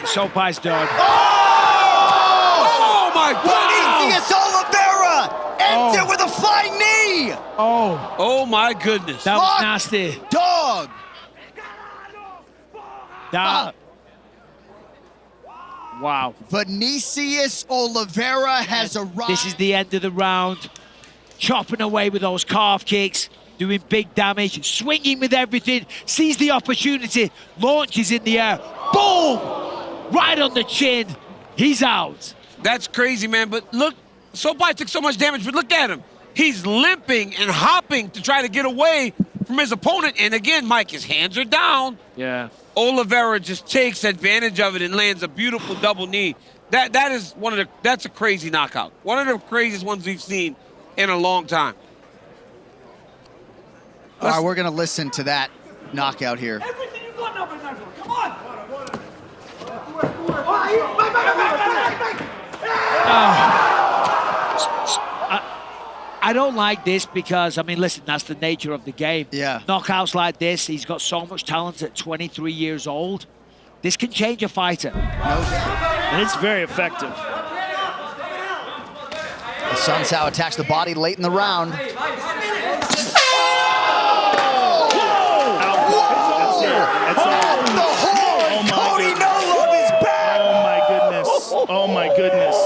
Sopaj's done. Oh my God! Vs. Oliveira ends it with a flying knee. Oh my goodness! That was nasty. Dog. Wow. Vinicius Oliveira has arrived. This is the end of the round. Chopping away with those calf kicks, doing big damage, swinging with everything, sees the opportunity, launches in the air, boom! Right on the chin. He's out. That's crazy, man. But look, Sopaj took so much damage, but look at him. He's limping and hopping to try to get away from his opponent. And again, Mike, his hands are down. Yeah. Oliveira just takes advantage of it and lands a beautiful double knee. That's a crazy knockout. One of the craziest ones we've seen in a long time. All right, we're gonna listen to that knockout here. Everything you want, number 9. Come on! I don't like this because, I mean, listen, that's the nature of the game. Yeah. Knockouts like this, he's got so much talent at 23 years old. This can change a fighter. And it's very effective. Assuncao attacks the body late in the round. Oh my goodness.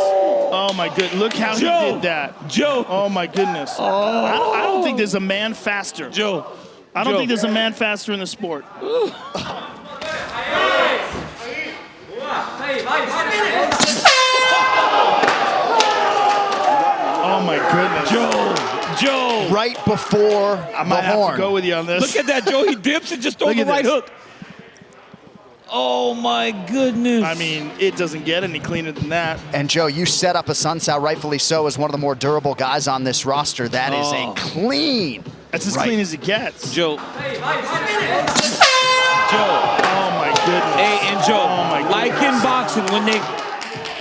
Oh my goodness. Look how he did that. Joe. Oh my goodness. I don't think there's a man faster. Joe. I don't think there's a man faster in the sport. Oh my goodness. Joe. Right before I might the have horn. to go with you on this. Look at that, Joe. He dips and just throws the right hook. Oh my goodness. I mean, it doesn't get any cleaner than that. And Joe, you set up Assuncao, rightfully so, as one of the more durable guys on this roster. That is a clean. That's as clean as it gets. Joe. Oh my goodness. Hey, and Joe, oh my goodness. like in boxing,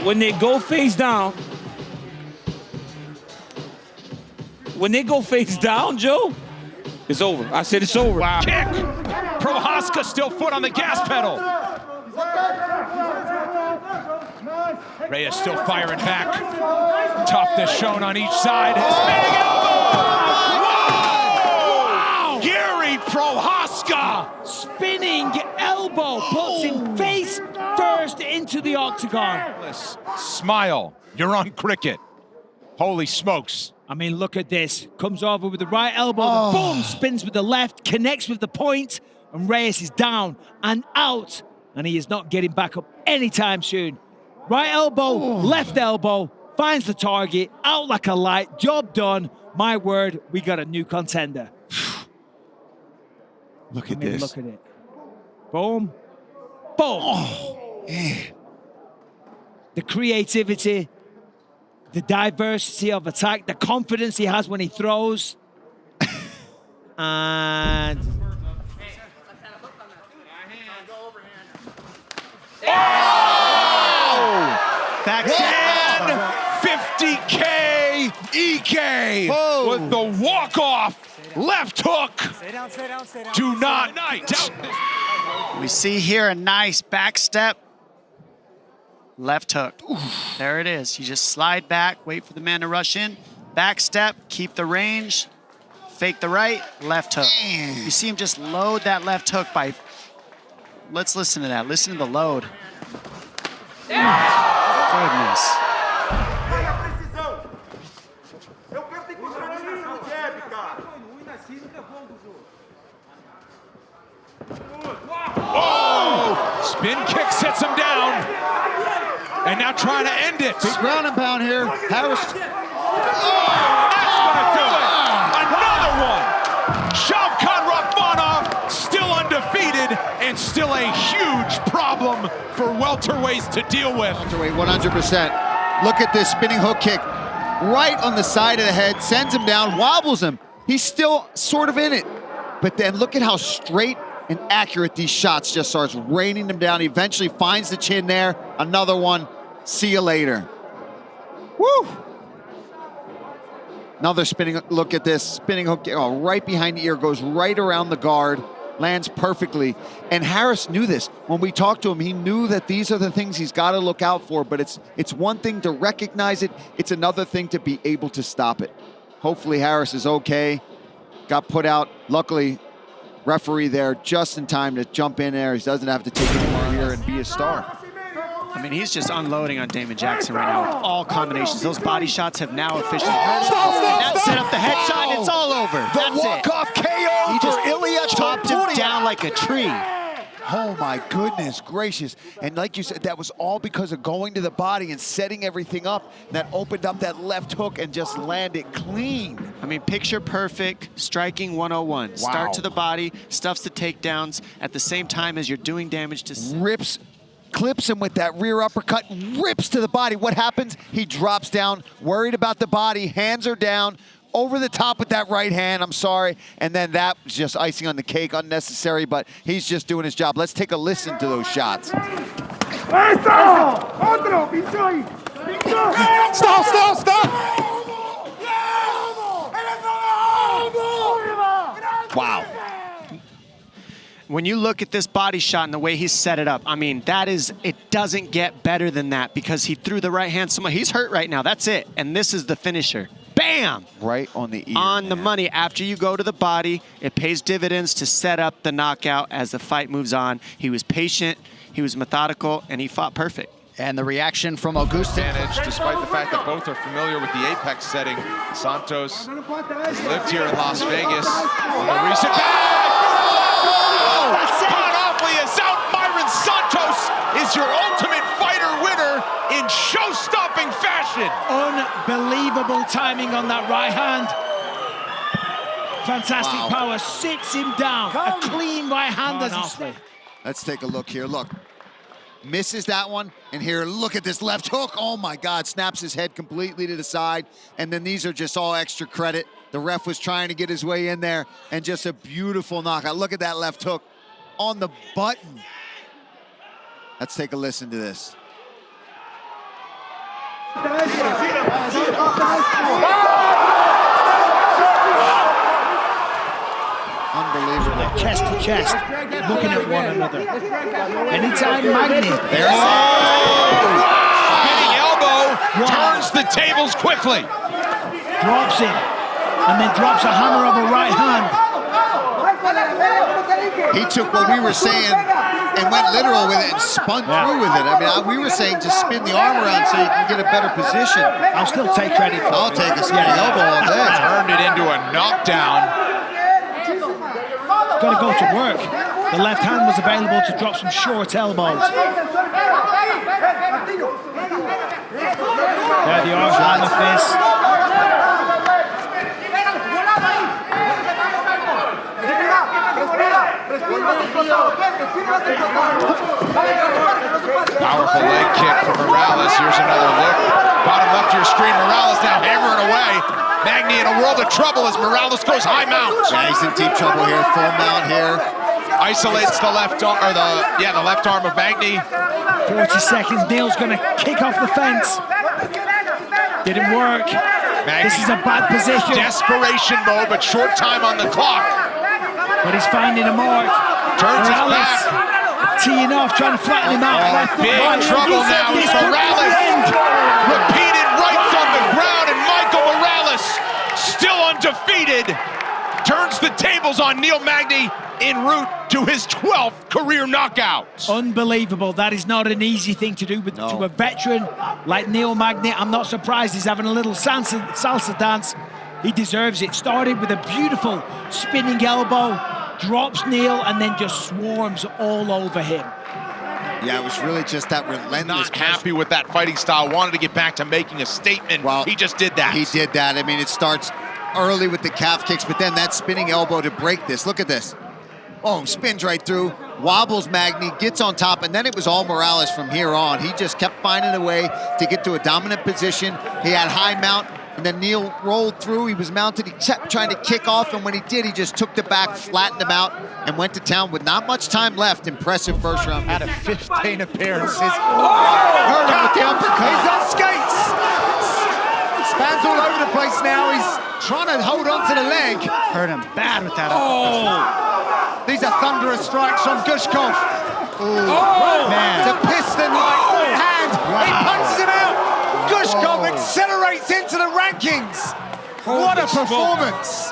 when they go face down, Joe, it's over. I said it's over. Wow. Kick. Prochazka still foot on the gas pedal. Reyes still firing back. Toughness shown on each side. Spinning elbow. Wow. Gary Prochazka. Spinning elbow, puts him face first into the octagon. Smile. You're on cricket. Holy smokes. I mean, look at this. Comes over with the right elbow, boom, spins with the left, connects with the point, and Reyes is down and out, and he is not getting back up anytime soon. Right elbow, left elbow, finds the target, out like a light, job done. My word, we got a new contender. Look at this. Look at it. Boom, boom. The creativity, the diversity of attack, the confidence he has when he throws. And... And 50K EK with the walk-off left hook. Do not doubt. We see here a nice back step. Left hook. There it is. You just slide back, wait for the man to rush in. Back step, keep the range. Fake the right, left hook. You see him just load that left hook by... Let's listen to that. Listen to the load. Goodness. Oh! Spin kick sets him down. And now trying to end it. Big ground and pound here. Harris. That's gonna do it. Another one. Shavkat Rakhmonov still undefeated and still a huge problem for welterweights to deal with. Welterweight 100%. Look at this spinning hook kick. Right on the side of the head, sends him down, wobbles him. He's still sort of in it. But then look at how straight and accurate these shots just starts raining them down. He eventually finds the chin there. Another one. See you later. Woo! Another spinning, look at this, spinning hook, right behind the ear, goes right around the guard. lands perfectly. And Harris knew this. When we talked to him, he knew that these are the things he's got to look out for, but it's one thing to recognize it, it's another thing to be able to stop it. Hopefully Harris is okay. Got put out. Luckily, referee there just in time to jump in there. He doesn't have to take any more here and be a star. I mean, he's just unloading on Damon Jackson right now with all combinations. Those body shots have now officially hurt him. That set up the headshot, and it's all over. The walk-off KO He just for Ilya chopped him down like a tree. Oh my goodness gracious. And like you said, that was all because of going to the body and setting everything up. That opened up that left hook and just landed clean. I mean, picture perfect, striking 101. Wow. Start to the body, stuffs the takedowns at the same time as you're doing damage to... Clips him with that rear uppercut, rips to the body. What happens? He drops down, worried about the body, hands are down, over the top with that right hand, I'm sorry. And then that was just icing on the cake, unnecessary, but he's just doing his job. Let's take a listen to those shots. Stop! Wow. When you look at this body shot and the way he set it up, I mean, it doesn't get better than that because he threw the right hand so much. He's hurt right now, that's it. And this is the finisher. Bam! Right on the ear. On the money. After you go to the body, it pays dividends to set up the knockout as the fight moves on. He was patient, he was methodical, and he fought perfect. And the reaction from Augusto. Advantage, despite the fact that both are familiar with the Apex setting. Santos has lived here in Las Vegas. On the recent Ofli is out. Myron Santos is your Ultimate Fighter winner in show-stopping fashion. Unbelievable timing on that right hand. Fantastic power, sits him down. A clean right hand as Ofli. Let's take a look here. Look, misses that one, and here, look at this left hook. Oh my God, snaps his head completely to the side. And then these are just all extra credit. The ref was trying to get his way in there, and just a beautiful knockout. Look at that left hook on the button. Let's take a listen to this. Unbelievable. Chest to chest, looking at one another. Anytime Magny. Spinning elbow turns the tables quickly. Drops it, and then drops a hammer of a right hand. He took what we were saying and went literal with it and spun through with it. I mean, we were saying just spin the arm around so you can get a better position. I'll still take credit for it. I'll take a spinning elbow all day. Turned it into a knockdown. Got to go to work. The left hand was available to drop some short elbows. There they are, behind the fist. Powerful leg kick from Morales. Here's another look. Bottom left of your screen. Morales now hammering away. Magny in a world of trouble as Morales goes high mount. Yeah, he's in deep trouble here. Full mount here. Isolates the left arm, or the left arm of Magny. 40 seconds. Neil's going to kick off the fence. Didn't work. Magny. This is a bad position. Desperation mode, but short time on the clock. But he's finding a mark. Turns his Morales back. teeing off, trying to flatten him out. Big trouble now is Morales. Repeated rights on the ground, and Michael Morales, still undefeated, turns the tables on Neil Magny en route to his 12th career knockout. Unbelievable. That is not an easy thing to do to a veteran like Neil Magny. I'm not surprised he's having a little salsa dance. He deserves it. Started with a beautiful spinning elbow, drops Neil, and then just swarms all over him. Yeah, it was really just that relentless. Not happy with that fighting style. Wanted to get back to making a statement. Well, he just did that. He did that. I mean, it starts early with the calf kicks, but then that spinning elbow to break this. Look at this. Oh, spins right through, wobbles Magny, gets on top, and then it was all Morales from here on. He just kept finding a way to get to a dominant position. He had high mount, and then Neil rolled through. He was mounted. He kept trying to kick off, and when he did, he just took the back, flattened him out, and went to town with not much time left. Impressive first round. Out of 15 appearances. Hurt him with the uppercut. He's on skates. Spann's all over the place now. He's trying to hold on to the leg. Hurt him bad with that uppercut. These are thunderous strikes from Guskov. Man. The piston-like hand. He punches him out. Guskov accelerates into the rankings. What a performance.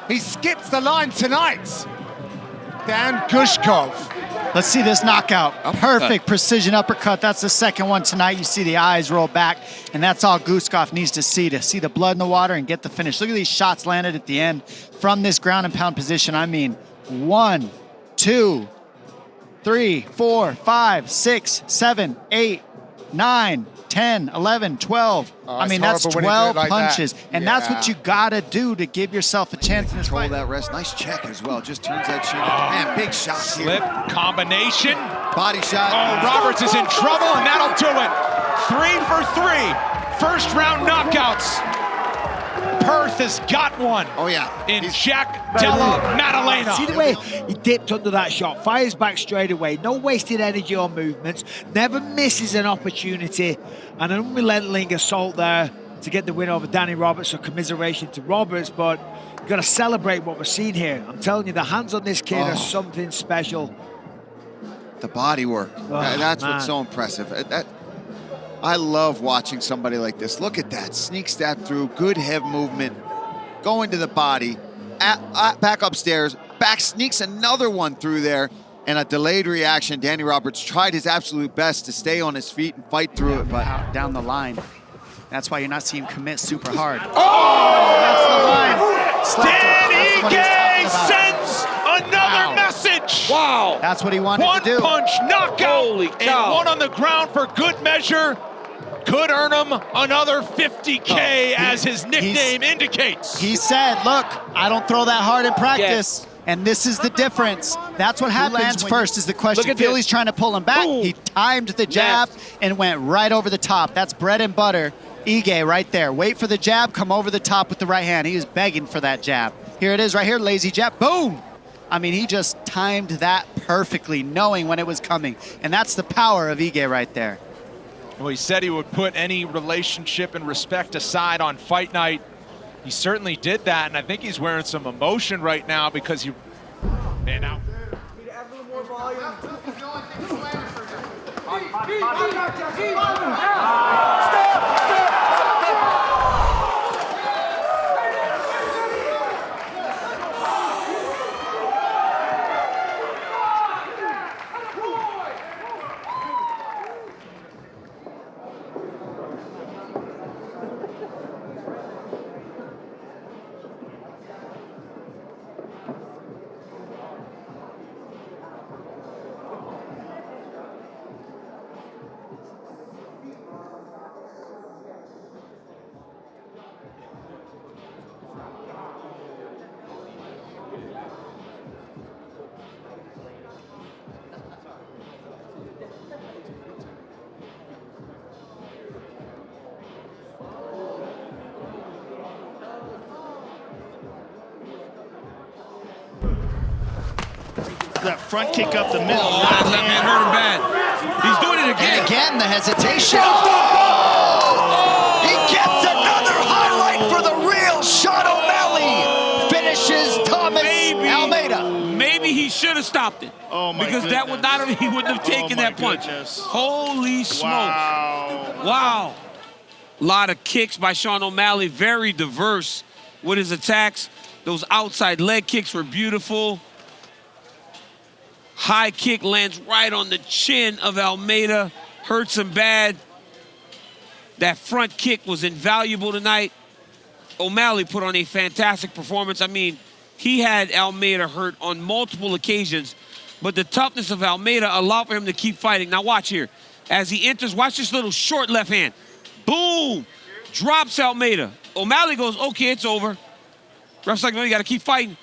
He skips the line tonight. Dan Guskov. Let's see this knockout. Perfect precision uppercut. That's the second one tonight. You see the eyes roll back, and that's all Guskov needs to see the blood in the water and get the finish. Look at these shots landed at the end from this ground and pound position. I mean, 1, 2, 3, 4, 5, 6, 7, 8, 9, 10, 11, 12. I mean, that's 12 punches. And that's what you gotta do to give yourself a chance in this fight. Control that rest. Nice check as well. Just turns that chin. Man, big shots here. Slip, combination. Body shot. Oh, Roberts is in trouble, and that'll do it. 3 for 3. First round knockouts. Perth has got one. Oh, yeah. In Jack Della Maddalena. See the way he dipped under that shot, fires back straight away, no wasted energy or movements, never misses an opportunity, and an unrelenting assault there to get the win over Danny Roberts. So commiseration to Roberts, but you've got to celebrate what we're seeing here. I'm telling you, the hands on this kid are something special. The body work. That's what's so impressive. I love watching somebody like this. Look at that. Sneaks that through. Good head movement. Going to the body. Back upstairs. Back sneaks another one through there. And a delayed reaction. Danny Roberts tried his absolute best to stay on his feet and fight through it. But Down the line. That's why you're not seeing him commit super hard. That's the line. Dan Ige sends another message. Wow. That's what he wanted to do. One punch knockout. Holy cow. And one on the ground for good measure. Could earn him another 50K, as his nickname indicates. He said, look, I don't throw that hard in practice. Yes. And this is the difference. That's what happens first is the question. Look at Fili's this. trying to pull him back. Boom. He timed the jab and went right over the top. That's bread and butter. Ige right there. Wait for the jab, come over the top with the right hand. He was begging for that jab. Here it is right here, lazy jab, boom. I mean, he just timed that perfectly, knowing when it was coming. And that's the power of Ige right there. Well, he said he would put any relationship and respect aside on fight night. He certainly did that, and I think he's wearing some emotion right now because he... Man, now... That front kick up the middle. That man hurt him bad. He's doing it again. And again, the hesitation. He gets another highlight for the real Sean O'Malley. Finishes Thomas Almeida. Maybe he should have stopped it. Oh my because that would not have, he wouldn't have taken that punch. Goodness. Holy smokes. Wow. Wow. A lot of kicks by Sean O'Malley, very diverse with his attacks. Those outside leg kicks were beautiful. High kick lands right on the chin of Almeida, hurts him bad. That front kick was invaluable tonight. O'Malley put on a fantastic performance. I mean, he had Almeida hurt on multiple occasions, but the toughness of Almeida allowed for him to keep fighting. Now watch here. As he enters, watch this little short left hand. Boom! Drops Almeida. O'Malley goes, okay, it's over. Ref's like, no, you got to keep fighting.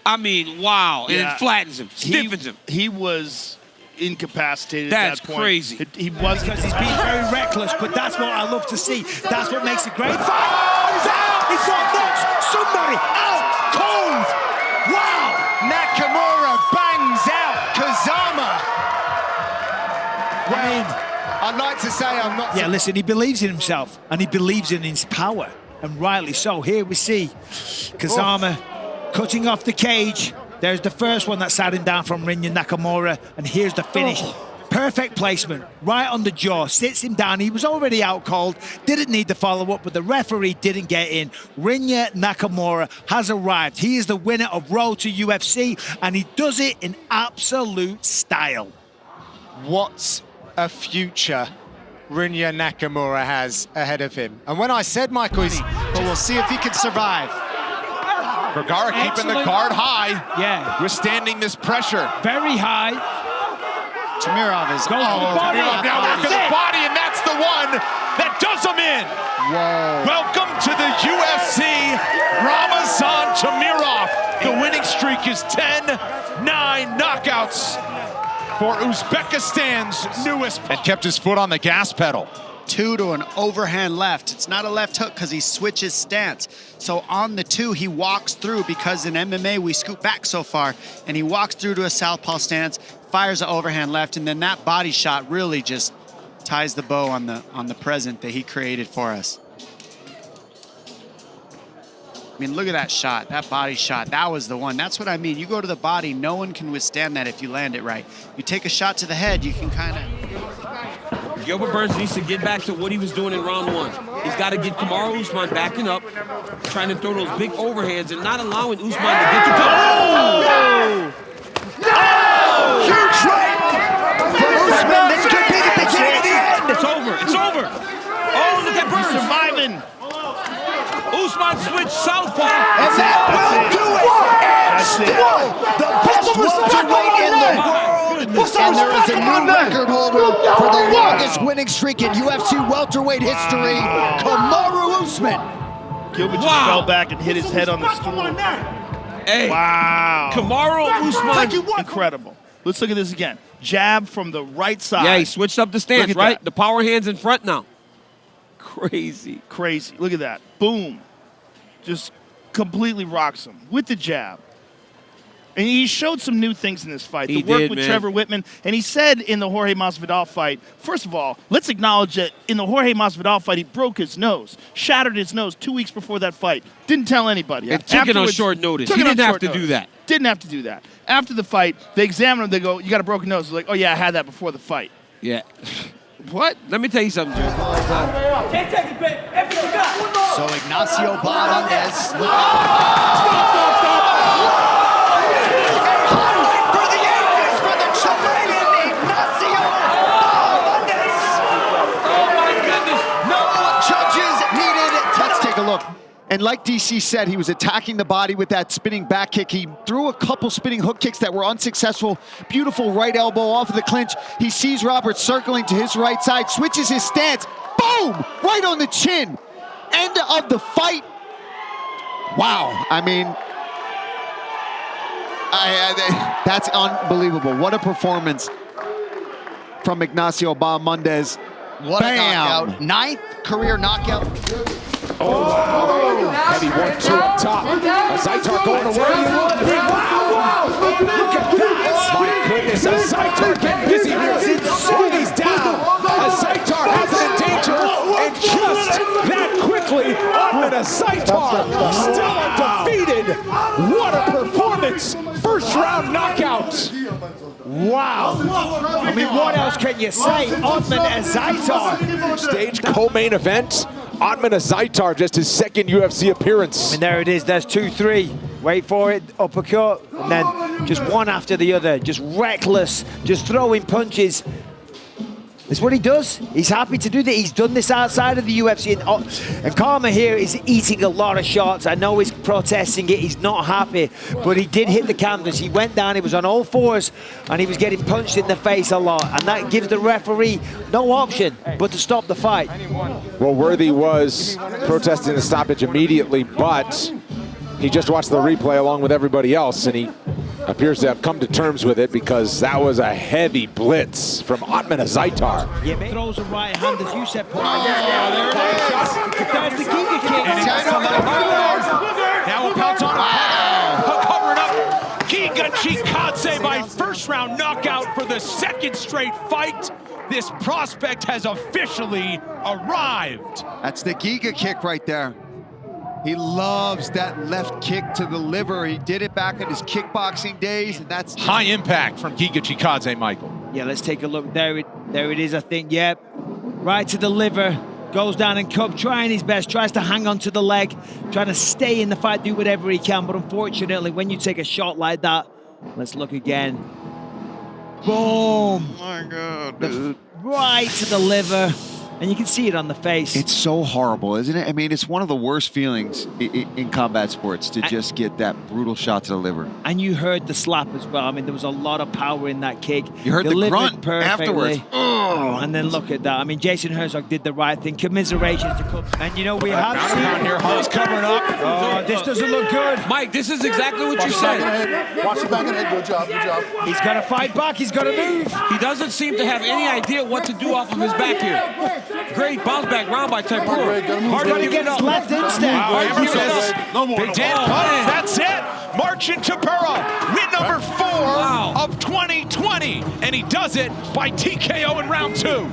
I mean, wow. And it flattens him, stiffens him. He was incapacitated That's at that point. crazy. He wasn't. Because he's being very reckless, but that's what I love to see. That's what makes it great. Fight! He's out! He's got knocks! Somebody out! Cold! Wow! Nakamura bangs out Kazama. I mean, I'd like to say I'm not... yeah, listen, he believes in himself, and he believes in his power, and rightly so. Here we see Kazama cutting off the cage. There's the first one that sat him down from Rinya Nakamura, and here's the finish. Perfect placement, right on the jaw, sits him down. He was already out cold, didn't need the follow-up, but the referee didn't get in. Rinya Nakamura has arrived. He is the winner of Road to UFC, and he does it in absolute style. What a future Rinya Nakamura has ahead of him. And when I said, Michael, But we'll see if he can survive. Vergara keeping the guard high. Yeah. Withstanding this pressure. Very high. Temirov is Temirov now working the body, and that's the one that does him in. Whoa. Welcome to the UFC, Ramazan Temirov. The winning streak is 10-9 knockouts for Uzbekistan's newest. And kept his foot on the gas pedal. 2 to an overhand left. It's not a left hook because he switches stance. So on the 2, he walks through, because in MMA we scoot back so far, and he walks through to a southpaw stance, fires an overhand left, and then that body shot really just ties the bow on the present that he created for us. I mean, look at that shot, that body shot. That was the one. That's what I mean. You go to the body, no one can withstand that if you land it right. You take a shot to the head, you can kind of... Gilbert Burns needs to get back to what he was doing in round 1. He's got to get Kamaru Usman backing up, trying to throw those big overhands and not allowing Usman to get to go. Huge right for Usman. This could be the beginning of the end. It's over. It's over. Oh, look at Burns. Surviving. Usman switched southpaw. And that will do it. That's it. The best welterweight in the world. And there is a new record holder for the longest winning streak in UFC welterweight history, Kamaru Usman. Gilbert just fell back and hit his head on the stool. Hey, Wow. Kamaru Usman. Incredible. Let's look at this again. Jab from the right side. Yeah, he switched up the stance, Look at right? that. The power hands in front now. Crazy. Crazy. Look at that. Boom. Just completely rocks him with the jab. And he showed some new things in this fight. He The work did, with man. Trevor Whitman. And he said in the Jorge Masvidal fight, first of all, let's acknowledge that in the Jorge Masvidal fight, he broke his nose, shattered his nose 2 weeks before that fight. Didn't tell anybody. And took it on Afterwards, short notice. took He it on didn't have short to do notice. that. Didn't have to do that. After the fight, they examined him. They go, you got a broken nose. They're like, oh, yeah, I had that before the fight. Yeah. What? Let me tell you something, Joe. Can't take it, babe. Everything you got. So Ignacio Bahamondes. Highlight for the ages for the Chilean Ignacio Bahamondes. Oh, my goodness. No judges needed. Let's take a look. And like DC said, he was attacking the body with that spinning back kick. He threw a couple spinning hook kicks that were unsuccessful. Beautiful right elbow off of the clinch. He sees Robert circling to his right side, switches his stance. Boom! Right on the chin. End of the fight. Wow. I mean, that's unbelievable. What a performance from Ignacio Bahamondes. What a Bam. knockout. 9th career knockout. Heavy 1-2 up top. Azaitar going to work. Wow! Look at that! My goodness, Azaitar getting busy here. He's down. Azaitar has it in danger. And just that quickly, Ahmed Azaitar still undefeated. What a performance! First round knockout. Wow. I mean, what else can you say? Ahmed Azaitar. Stage co-main event. Ahmed Azaitar, just his second UFC appearance. And there it is, there's 2-3. Wait for it, uppercut, and then just one after the other. Just reckless, just throwing punches. That's what he does. He's happy to do that. He's done this outside of the UFC. And Karma here is eating a lot of shots. I know he's protesting it. He's not happy. But he did hit the canvas. He went down. He was on all fours. And he was getting punched in the face a lot. And that gives the referee no option but to stop the fight. Well, Worthy was protesting the stoppage immediately, but he just watched the replay along with everybody else, and he appears to have come to terms with it because that was a heavy blitz from Ahmed Azaitar. Yeah, throws a right hand, as you said. There it is. There's the Giga kick. Now a pounce on him. Covering up. Giga Chikadze by first round knockout for the second straight fight. This prospect has officially arrived. That's the Giga kick right there. He loves that left kick to the liver. He did it back in his kickboxing days, and that's High impact from Giga Chikadze, Michael. Yeah, let's take a look. There it is, I think. Yep. Right to the liver. Goes down and Cup, trying his best, tries to hang on to the leg, trying to stay in the fight, do whatever he can. But unfortunately, when you take a shot like that, let's look again. Boom. Oh my God, dude. Right to the liver. And you can see it on the face. It's so horrible, isn't it? I mean, it's one of the worst feelings in combat sports to just get that brutal shot to the liver. And you heard the slap as well. I mean, there was a lot of power in that kick. You heard the grunt perfectly. afterwards. Oh, and then look at that. I mean, Jason Herzog did the right thing. Commiserations to Cup. And you know, we have seen here. Hall's covering up. Oh, this doesn't look good. Mike, this is exactly what you said. Watch your back of the head. Good job, good job. He's got to fight back. He's got to move. He doesn't seem to have any idea what to do off of his back here. Great bounce back round by Tybura. Hard to get his left instep. No more. Big Dan punch. That's it. Marcin Tybura, win number 4 of 2020. And he does it by TKO in round 2.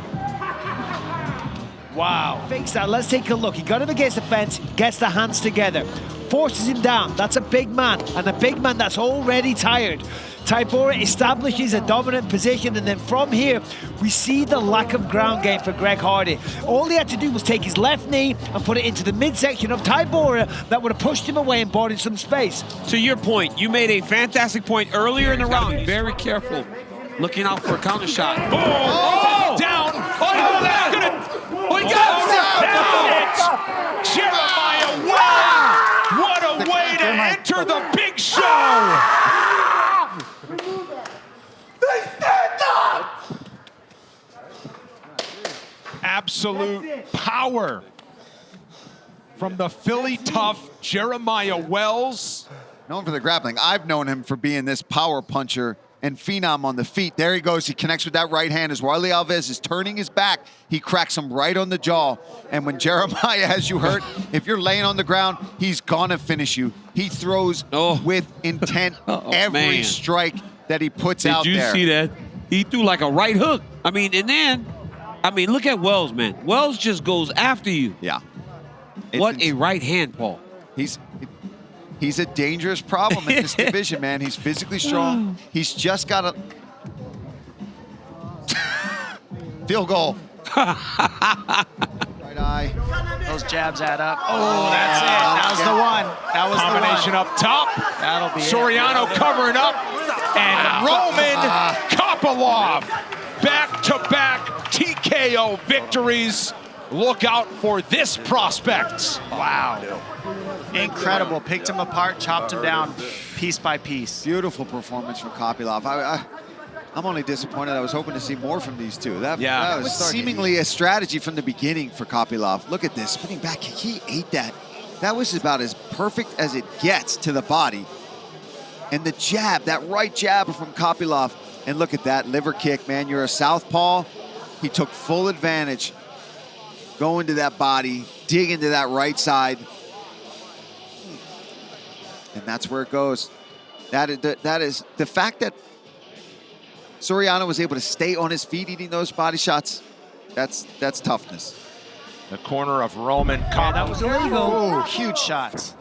Wow. Fakes that. Let's take a look. He got him against the fence, gets the hands together, forces him down. That's a big man, and a big man that's already tired. Tybura establishes a dominant position, and then from here, we see the lack of ground game for Greg Hardy. All he had to do was take his left knee and put it into the midsection of Tybura. That would have pushed him away and bought him some space. To your point, you made a fantastic point earlier in the round. Be very careful, looking out for a counter shot. Boom! Oh! Down! Oh, that's gonna... Oh, he got it! Jeremiah, wow! What a way to enter the big show! Absolute power from the Philly tough Jeremiah Wells. Known for the grappling. I've known him for being this power puncher and phenom on the feet. There he goes. He connects with that right hand as Warlley Alves is turning his back. He cracks him right on the jaw. And when Jeremiah has you hurt, if you're laying on the ground, he's gonna finish you. He throws with intent every strike that he puts out there. Did you see that? He threw like a right hook. I mean, and then, look at Wells, man. Wells just goes after you. Yeah. What a right hand, Paul. He's a dangerous problem in this division, man. He's physically strong. He's just got a field goal. Right eye. Those jabs add up. Oh, that's it. That was the one. That was combination the one. up top. That'll be Soriano covering up. And Roman Kopylov. Back-to-back TKO victories. Look out for this prospect. Wow. Incredible. Picked him apart, chopped him down piece by piece. Beautiful performance from Kopylov. I'm only disappointed. I was hoping to see more from these two. That was seemingly a strategy from the beginning for Kopylov. Look at this, spinning back kick. He ate that. That was about as perfect as it gets to the body. And the jab, that right jab from Kopylov. And look at that liver kick, man. You're a southpaw. He took full advantage. Go into that body, dig into that right side. And that's where it goes. That is the fact that Soriano was able to stay on his feet eating those body shots. That's toughness. The corner of Roman Kopylov. That was illegal. Oh, huge shots.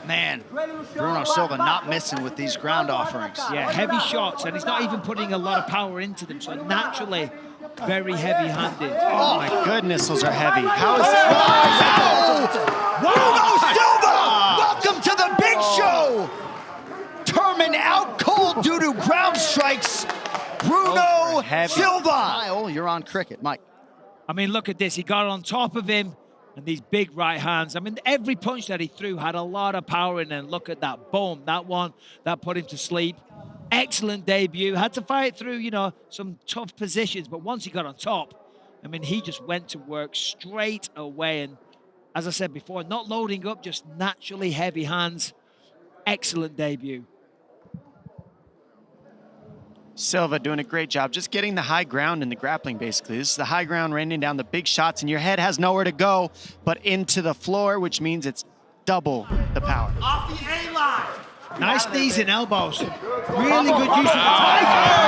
Man, Bruno Silva not missing with these ground offerings. Yeah, heavy shots, and he's not even putting a lot of power into them, so naturally very heavy-handed. Oh my goodness, those are heavy. How is that? Bruno Silva! Welcome to the big show! Turman out cold due to ground strikes. Bruno Silva! Oh, you're on cricket, Mike. I mean, look at this. He got on top of him, and these big right hands. I mean, every punch that he threw had a lot of power in it. And look at that. Boom. That one, that put him to sleep. Excellent debut. Had to fight through, you know, some tough positions. But once he got on top, I mean, he just went to work straight away. And as I said before, not loading up, just naturally heavy hands. Excellent debut. Silva doing a great job, just getting the high ground in the grappling, basically. This is the high ground, raining down the big shots, and your head has nowhere to go but into the floor, which means it's double the power. Off the A-line. Nice knees and elbows. Really good use of the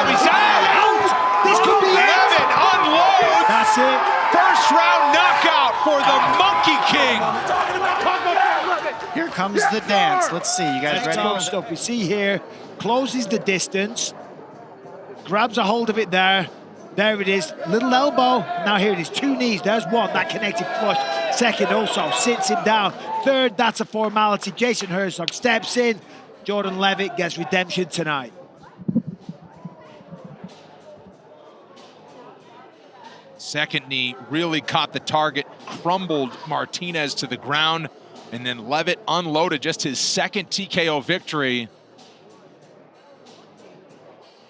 He's out! This could be it. Unload! That's it. First round knockout for the Monkey King. Here comes the dance. Let's see. You guys ready? Good stuff. We see here, closes the distance, grabs a hold of it there. There it is, little elbow. Now here it is, 2 knees. There's one, that connected flush. Second also, sits him down. Third, that's a formality. Jason Herzog steps in. Jordan Levitt gets redemption tonight. Second knee really caught the target, crumbled Martinez to the ground, and then Levitt unloaded just his second TKO victory.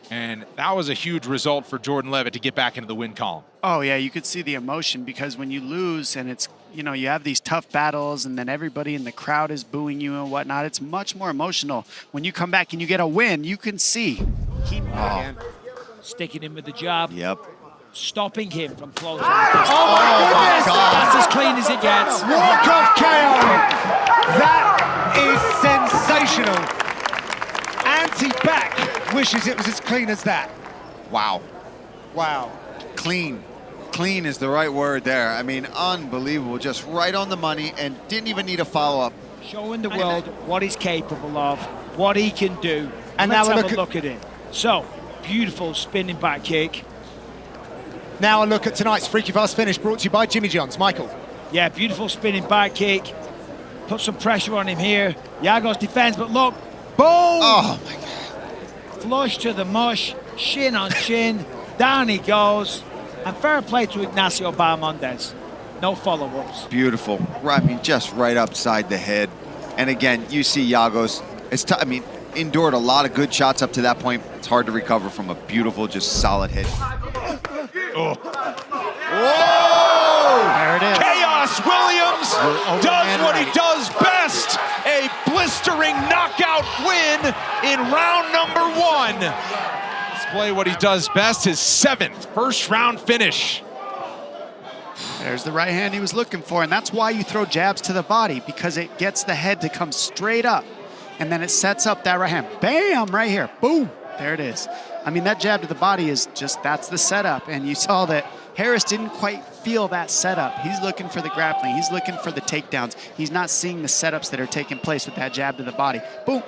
And that was a huge result for Jordan Levitt to get back into the win column. Oh yeah, you could see the emotion because when you lose and it's, you know, you have these tough battles and then everybody in the crowd is booing you and whatnot, it's much more emotional. When you come back and you get a win, you can see. Sticking him with the jab. Yep. Stopping him from closing. Oh my goodness! That's as clean as it gets. Walk-off KO. That is sensational. Anti-back wishes it was as clean as that. Wow. Wow. Clean. Clean is the right word there. I mean, unbelievable. Just right on the money and didn't even need a follow-up. Showing the world what he's capable of, what he can do. And let's now have a look at it. So, beautiful spinning back kick. Now a look at tonight's Freaky Fast finish brought to you by Jimmy John's. Michael. Yeah, beautiful spinning back kick. Put some pressure on him here. Yago's defense, but look. Boom! Oh, my God. Flush to the mush, shin on shin. Down he goes. And fair play to Ignacio Bahamondes. No follow-ups. Beautiful. I mean, just right upside the head. And again, you see Yagos. I mean, endured a lot of good shots up to that point. It's hard to recover from a beautiful, just solid hit. Oh. Whoa! There it is. Chaos Williams does what he does best. A blistering knockout win in round number 1. Display what he does best, his 7th first round finish. There's the right hand he was looking for, and that's why you throw jabs to the body, because it gets the head to come straight up, and then it sets up that right hand. Bam! Right here. Boom! There it is. I mean, that jab to the body is just, that's the setup, and you saw that Harris didn't quite feel that setup. He's looking for the grappling. He's looking for the takedowns. He's not seeing the setups that are taking place with that jab to the body. Boom!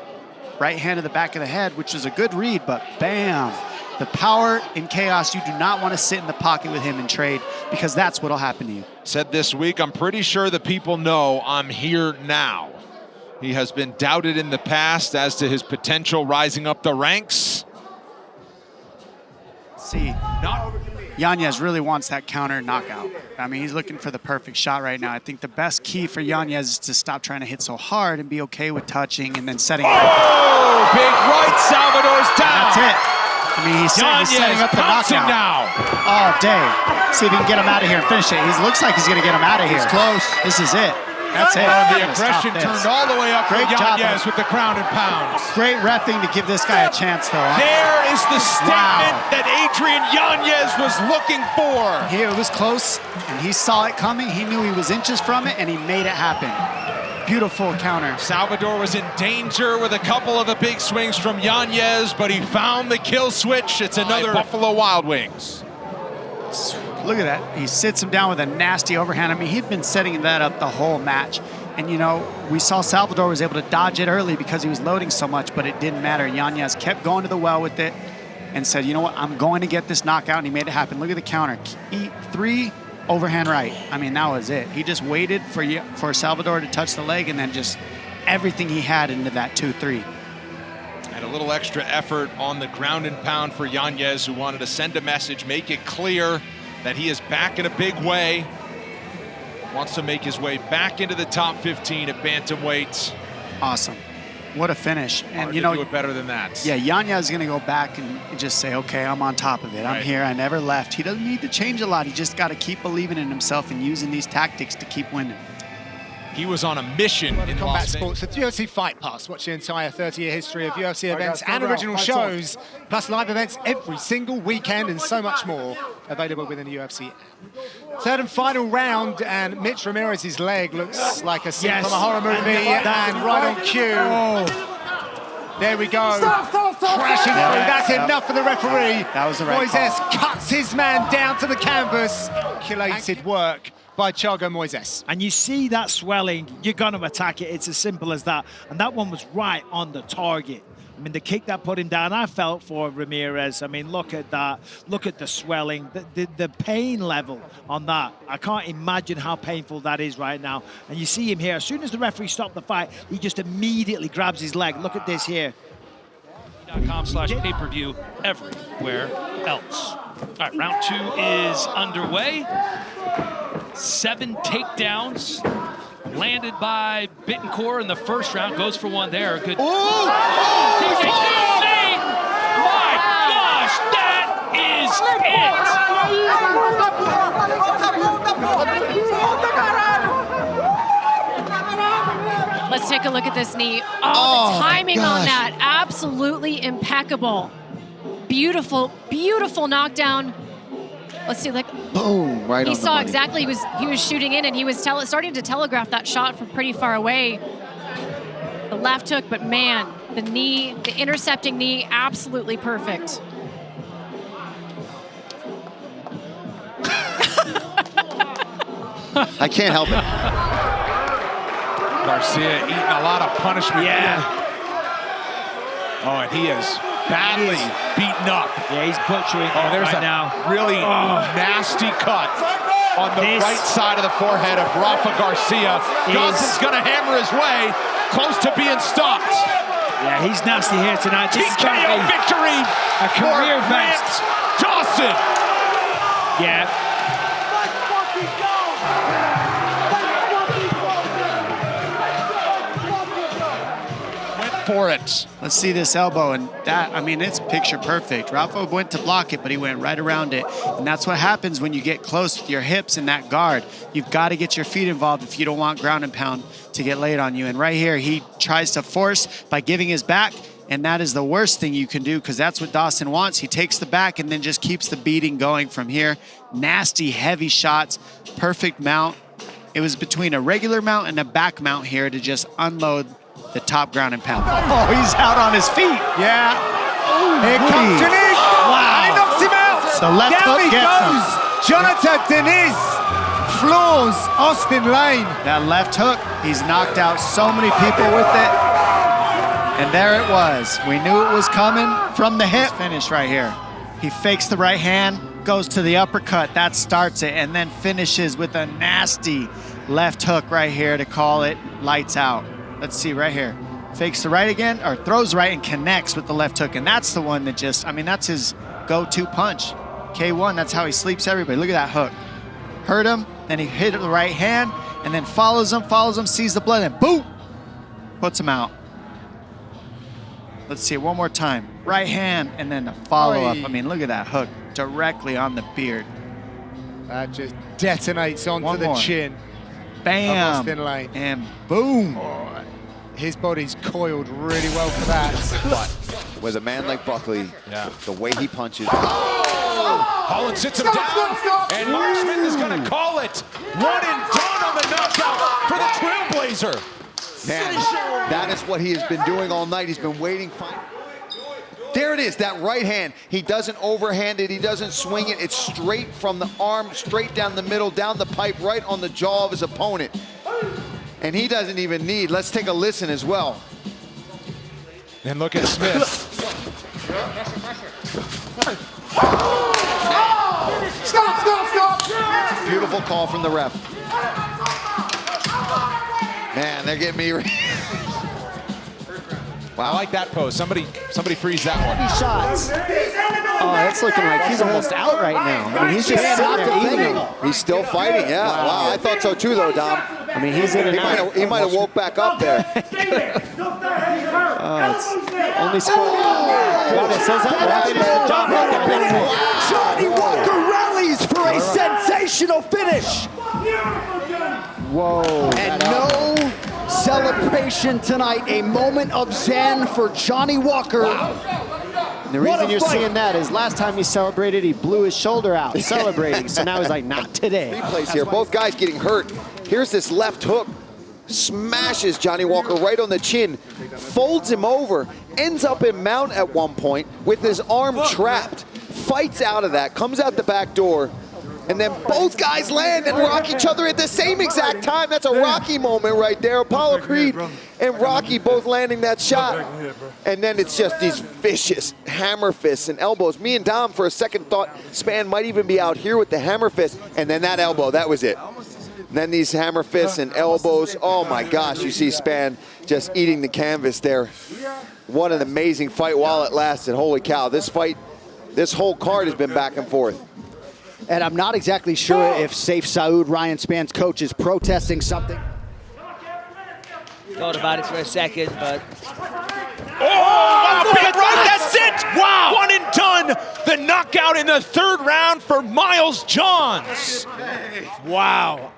Right hand to the back of the head, which was a good read, but bam! The power in chaos, you do not want to sit in the pocket with him and trade, because that's what'll happen to you. Said this week, I'm pretty sure the people know I'm here now. He has been doubted in the past as to his potential rising up the ranks. See, Yanez really wants that counter knockout. I mean, he's looking for the perfect shot right now. I think the best key for Yanez is to stop trying to hit so hard and be okay with touching and then setting up. Oh, big right, Salvador's down. That's it. I mean, he's setting up the knockout now. all day. See if he can get him out of here and finish it. He looks like he's going to get him out of here. He's close. This is it. That's it. The aggression turned all the way up for Great job. Yanez with the ground and pound. Great reffing to give this guy a chance, though. There is the statement that Adrian Yanez was looking for. Here, it was close, and he saw it coming. He knew he was inches from it, and he made it happen. Beautiful counter. Salvador was in danger with a couple of the big swings from Yanez, but he found the kill switch. It's another Buffalo Wild Wings. Look at that. He sits him down with a nasty overhand. I mean, he'd been setting that up the whole match. And, you know, we saw Salvador was able to dodge it early because he was loading so much, but it didn't matter. Yanez kept going to the well with it and said, you know what, I'm going to get this knockout, and he made it happen. Look at the counter. 3 overhand right. I mean, that was it. He just waited for Salvador to touch the leg and then just everything he had into that 2-3. And a little extra effort on the ground and pound for Yanez, who wanted to send a message, make it clear that he is back in a big way. Wants to make his way back into the top 15 at bantamweight. Awesome. What a finish. And Hard you to know, do it better than that. Yeah, Yanez is going to go back and just say, okay, I'm on top of it. I'm here. I never left. He doesn't need to change a lot. He just got to keep believing in himself and using these tactics to keep winning. He was on a mission in Combat Las Vegas. Sports, the UFC Fight Pass. Watch the entire 30-year history of UFC events and original shows, plus live events every single weekend and so much more, available within the UFC app. Third and final round, and Mitch Ramirez's leg looks like a scene from a horror movie, and right on cue. There we go. Stop. Crashing through. That's enough for the referee. That was the right Moises call. cuts his man down to the canvas. Calculated work by Thiago Moises. And you see that swelling, you're going to attack it. It's as simple as that. And that one was right on the target. I mean, the kick that put him down, I felt for Ramirez. I mean, look at that. Look at the swelling, the pain level on that. I can't imagine how painful that is right now. And you see him here. As soon as the referee stopped the fight, he just immediately grabs his leg. Look at this here. .com/pay-per-view everywhere else. All right, round 2 is underway. 7 takedowns landed by Bittencourt in the first round. Goes for one there. Good. Oh! My gosh, that is it. Let's take a look at this knee. Oh, the timing on that, absolutely impeccable. Beautiful, beautiful knockdown. Let's see, like, boom, right on he the saw money. exactly he was shooting in, and he was starting to telegraph that shot from pretty far away. The left hook, but man, the knee, the intercepting knee, absolutely perfect. I can't help it. Garcia eating a lot of punishment. Yeah. Oh, and he is badly beaten up. Yeah, he's butchering There's right a now. really nasty cut on the right side of the forehead of Rafa Garcia. Dawson's going to hammer his way, close to being stopped. Yeah, he's nasty here tonight. This is gonna TKO be victory a career for Grant best. Dawson. Yeah. For it. Let's see this elbow, and that, I mean, it's picture perfect. Rafa went to block it, but he went right around it. And that's what happens when you get close with your hips in that guard. You've got to get your feet involved if you don't want ground and pound to get laid on you. And right here, he tries to force by giving his back, and that is the worst thing you can do because that's what Dawson wants. He takes the back and then just keeps the beating going from here. Nasty, heavy shots, perfect mount. It was between a regular mount and a back mount here to just unload the top ground and pound. Oh, he's out on his feet. Yeah. Here comes Deniz. Wow. And he knocks him out. The left Down hook he gets him. goes. Jonathan Deniz floors Austin Lane. That left hook, he's knocked out so many people with it. And there it was. We knew it was coming from the hip. Finish right here. He fakes the right hand, goes to the uppercut. That starts it, and then finishes with a nasty left hook right here to call it lights out. Let's see right here. Fakes the right again, or throws right and connects with the left hook. And that's the one that just, I mean, that's his go-to punch. K1, that's how he sleeps everybody. Look at that hook. Hurt him, then he hit the right hand, and then follows him, sees the blood, and boom! Puts him out. Let's see it one more time. Right hand, and then the follow-up. I mean, look at that hook directly on the beard. That just detonates onto the chin. Bam! Austin Lane. And boom! Oh, his body's coiled really well for that. But with a man like Buckley, the way he punches. Holland sits him down, and Mark Smith is going to call it. One and done on the knockout for the Trailblazer. Man, that is what he has been doing all night. He's been waiting. There it is, that right hand. He doesn't overhand it, he doesn't swing it. It's straight from the arm, straight down the middle, down the pipe, right on the jaw of his opponent. And he doesn't even need. Let's take a listen as well. And look at Smith. Stop! Beautiful call from the ref. Man, they're getting me. Wow. I like that pose. Somebody freeze that one. Shots. Oh, that's looking like he's almost out right now. I mean, he's just sitting there eating them. He's still fighting, yeah. Wow, I thought so too, though, Dom. I mean, he's in and out. He might have woke back up there. Oh, it's only scored. Johnny Walker rallies for a sensational finish. Whoa. And no celebration tonight. A moment of zen for Johnny Walker. And the reason you're seeing that is last time he celebrated, he blew his shoulder out celebrating. So now he's like, not today. Replays here, both guys getting hurt. Here's this left hook smashes Johnny Walker right on the chin, folds him over, ends up in mount at one point with his arm trapped, fights out of that, comes out the back door, and then both guys land and rock each other at the same exact time. That's a Rocky moment right there. Apollo Creed and Rocky both landing that shot. And then it's just these vicious hammer fists and elbows. Me and Dom, for a second, thought Spann might even be out here with the hammer fist. And then that elbow, that was it. And then these hammer fists and elbows. Oh my gosh, you see Spann just eating the canvas there. What an amazing fight while it lasted. Holy cow, this fight, this whole card has been back and forth. And I'm not exactly sure if Saif Saud, Ryan Spann's coach, is protesting something. Thought about it for a second, but... Oh, wow, big right, that's it! Wow! One and done! The knockout in the third round for Miles Johns. Wow.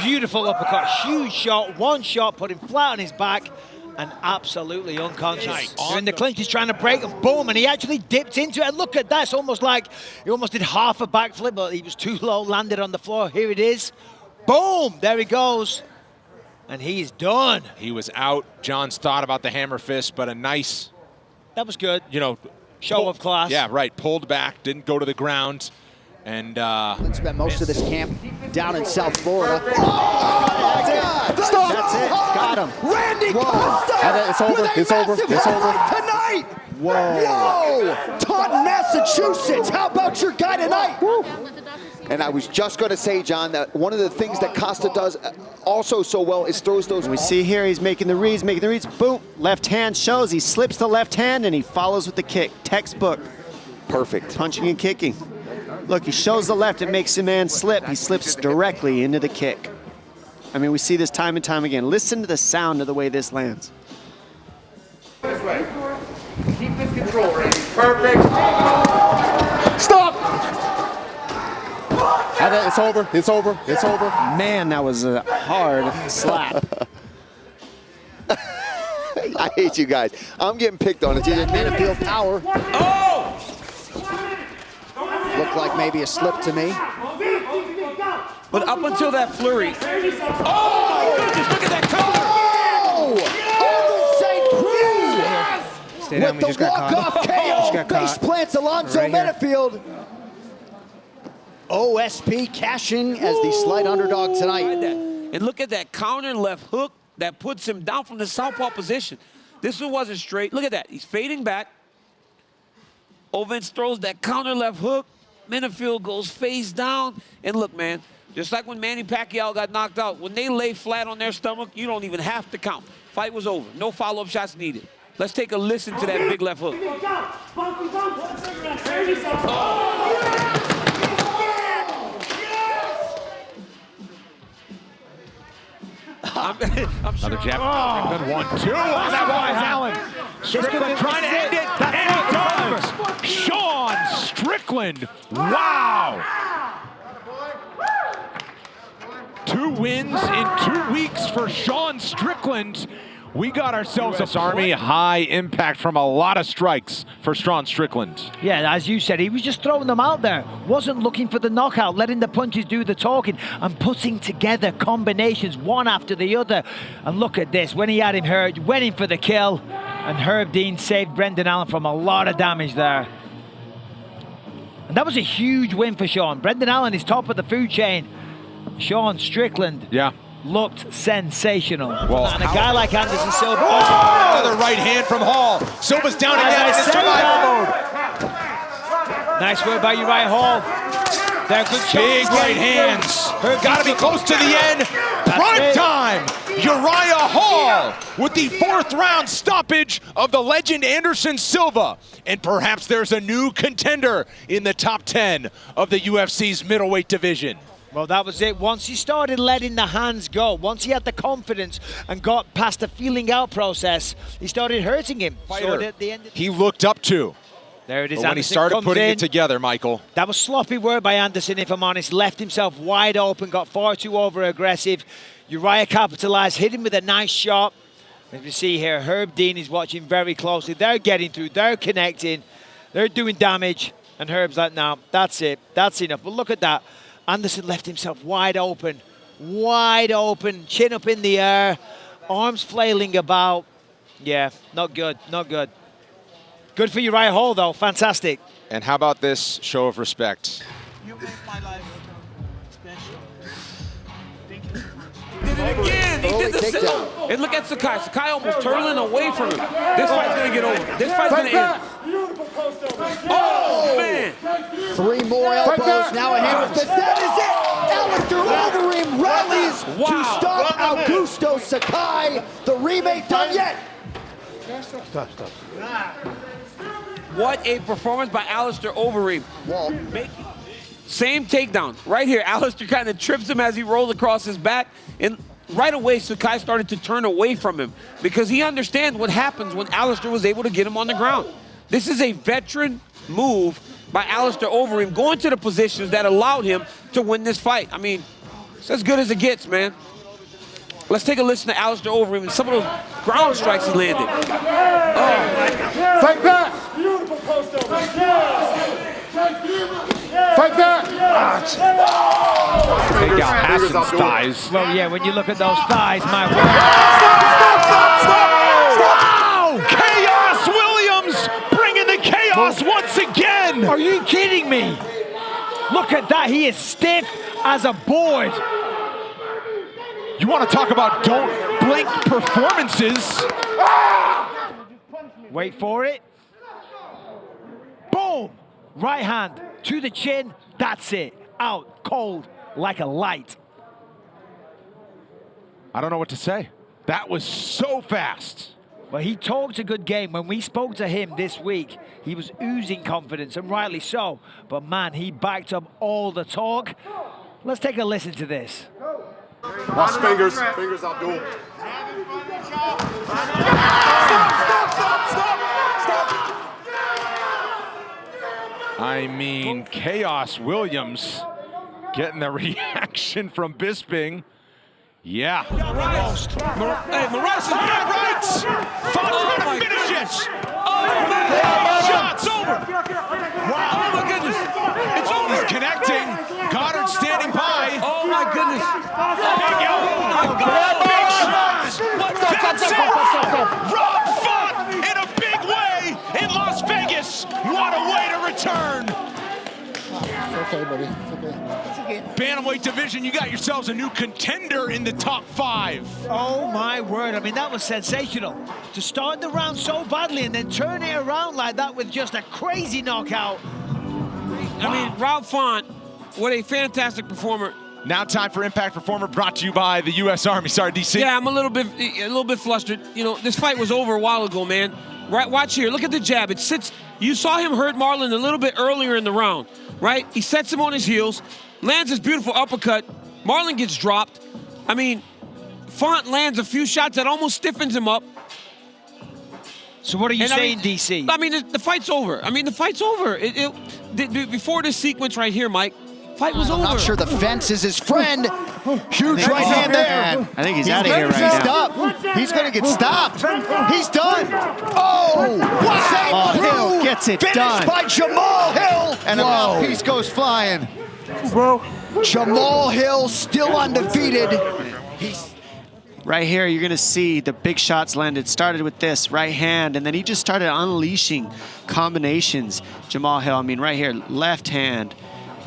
Beautiful uppercut, huge shot, one shot, put him flat on his back, and absolutely unconscious. Nice. In the clinch, he's trying to break him, boom, and he actually dipped into it. And look at that, it's almost like he almost did half a backflip, but he was too low, landed on the floor. Here it is. Boom, there he goes. And he's done. He was out. Johns thought about the hammer fist, but a nice... That was good. You know... Show of class. Yeah, right. Pulled back, didn't go to the ground. And spent most of this camp down in South Florida. Oh, stop! That's it. Got him. Randy Costa! It's over. It's over. It's over. Tonight! Whoa! Taunton, Massachusetts! How about your guy tonight? Woo. And I was just going to say, John, that one of the things that Costa does also so well is throws those... We see here he's making the reads, boom. Left hand shows, he slips the left hand and he follows with the kick. Textbook. Perfect. Punching and kicking. Look, he shows the left, it makes the man slip. He slips directly into the kick. I mean, we see this time and time again. Listen to the sound of the way this lands. This way. Keep this control, Randy. Perfect. Stop! It's over. It's over. It's over. Man, that was a hard slap. I hate you guys. I'm getting picked on. It's either Minifield power. Oh! Looked like maybe a slip to me. But up until that flurry. Oh, my goodness, look at that St. Cruz with the walk-off KO face plants Alonzo Minifield. OSP cashing as the slight underdog tonight. And look at that counter left hook that puts him down from the southpaw position. This one wasn't straight. Look at that. He's fading back. Ovens throws that counter left hook. Minifield goes face down. And look, man, just like when Manny Pacquiao got knocked out, when they lay flat on their stomach, you don't even have to count. Fight was over. No follow-up shots needed. Let's take a listen to that big left hook. Oh. I'm sure. Another jab. Good 1-2. That was Allen. Strickland trying to end it. And he does. Sean Strickland. Wow. 2 wins in 2 weeks for Sean Strickland. We got ourselves a Army high impact from a lot of strikes for Sean Strickland. Yeah, as you said, he was just throwing them out there. Wasn't looking for the knockout, letting the punches do the talking and putting together combinations one after the other. And look at this, when he had him hurt, went in for the kill. And Herb Dean saved Brendan Allen from a lot of damage there. And that was a huge win for Sean. Brendan Allen is top of the food chain. Sean Strickland. Yeah. Looked sensational. Well, and a guy like Anderson Silva. Oh! Another right hand from Hall. Silva's down again in survival mode. Nice work by Uriah Hall. They're good shots. Big right hands. Got to be close to the end. Prime time. Uriah Hall with the 4th round stoppage of the legend Anderson Silva. And perhaps there's a new contender in the top 10 of the UFC's middleweight division. Well, that was it. Once he started letting the hands go, once he had the confidence and got past the feeling out process, he started hurting him. Fighter at the end he looked up to. There it is. But when he started putting it together, Michael. That was sloppy work by Anderson, if I'm honest. Left himself wide open, got far too over-aggressive. Uriah capitalized, hit him with a nice shot. As we see here, Herb Dean is watching very closely. They're getting through, they're connecting, they're doing damage. And Herb's like, no, that's it, that's enough. But look at that. Anderson left himself wide open wide open, chin up in the air, arms flailing about. Yeah, not good, not good. Good for your right hold, though. Fantastic. And how about this show of respect? You make my life special. Did it again. He did the same. And look at Sakai. Sakai almost turtling away from him. This fight's gonna get over. This fight's gonna end. Oh man! 3 more elbows. Now a hammer fist. That is it. Alistair Overeem rallies to stop Augusto Sakai. The remake done yet? Stop. What a performance by Alistair Overeem. Same takedown. Right here, Alistair kind of trips him as he rolls across his back. And right away, Sakai started to turn away from him because he understands what happens when Alistair was able to get him on the ground. This is a veteran move by Alistair Overeem, going to the positions that allowed him to win this fight. I mean, it's as good as it gets, man. Let's take a listen to Alistair Overeem and some of those ground strikes he landed. Fight back! Beautiful post over. Fight back! Take out Hassan's thighs. Well, yeah, when you look at those thighs, my word. Wow! Chaos Williams bringing the chaos once again! Are you kidding me? Look at that. He is stiff as a board. You want to talk about don't blink performances? Wait for it. Boom! Right hand to the chin. That's it. Out cold like a light. I don't know what to say. That was so fast. Well, he talked a good game. When we spoke to him this week, he was oozing confidence, and rightly so. But man, he backed up all the talk. Let's take a listen to this. Watch fingers. Fingers out duel. I mean, Chaos Williams getting the reaction from Bisping. Yeah. Hey, Morales is got rights! Fon's gonna finish it! Oh, man! Shot's over! Wow. Oh, my goodness! It's over! He's connecting. Goddard standing by. Oh, my goodness! Oh, my God! Big shot! That's it! Rob Font in a big way in Las Vegas. What a way to return! It's okay, buddy. It's okay. It's okay. Bantamweight division, you got yourselves a new contender in the top 5. Oh my word, I mean, that was sensational. To start the round so badly and then turn it around like that with just a crazy knockout. I mean, Rob Font, what a fantastic performer. Now time for Impact Performer, brought to you by the U.S. Army. Sorry, DC. Yeah, I'm a little bit flustered. You know, this fight was over a while ago, man. Right, watch here, look at the jab. It sits, you saw him hurt Marlon a little bit earlier in the round, right? He sets him on his heels, lands his beautiful uppercut. Marlon gets dropped. I mean, Font lands a few shots that almost stiffens him up. So what are you saying, DC? I mean, the fight's over. I mean, the fight's over. Before this sequence right here, Mike, fight was over. I'm not sure the fence is his friend. Huge right hand there. I think he's out of here right now. He's going to get stopped. He's done. Oh, wow. Hill gets it done. Finished by Jamal Hill. And a mouthpiece goes flying. Jamal Hill still undefeated. Right here, you're gonna see the big shots landed. Started with this right hand, and then he just started unleashing combinations. Jamal Hill, I mean, right here, left hand,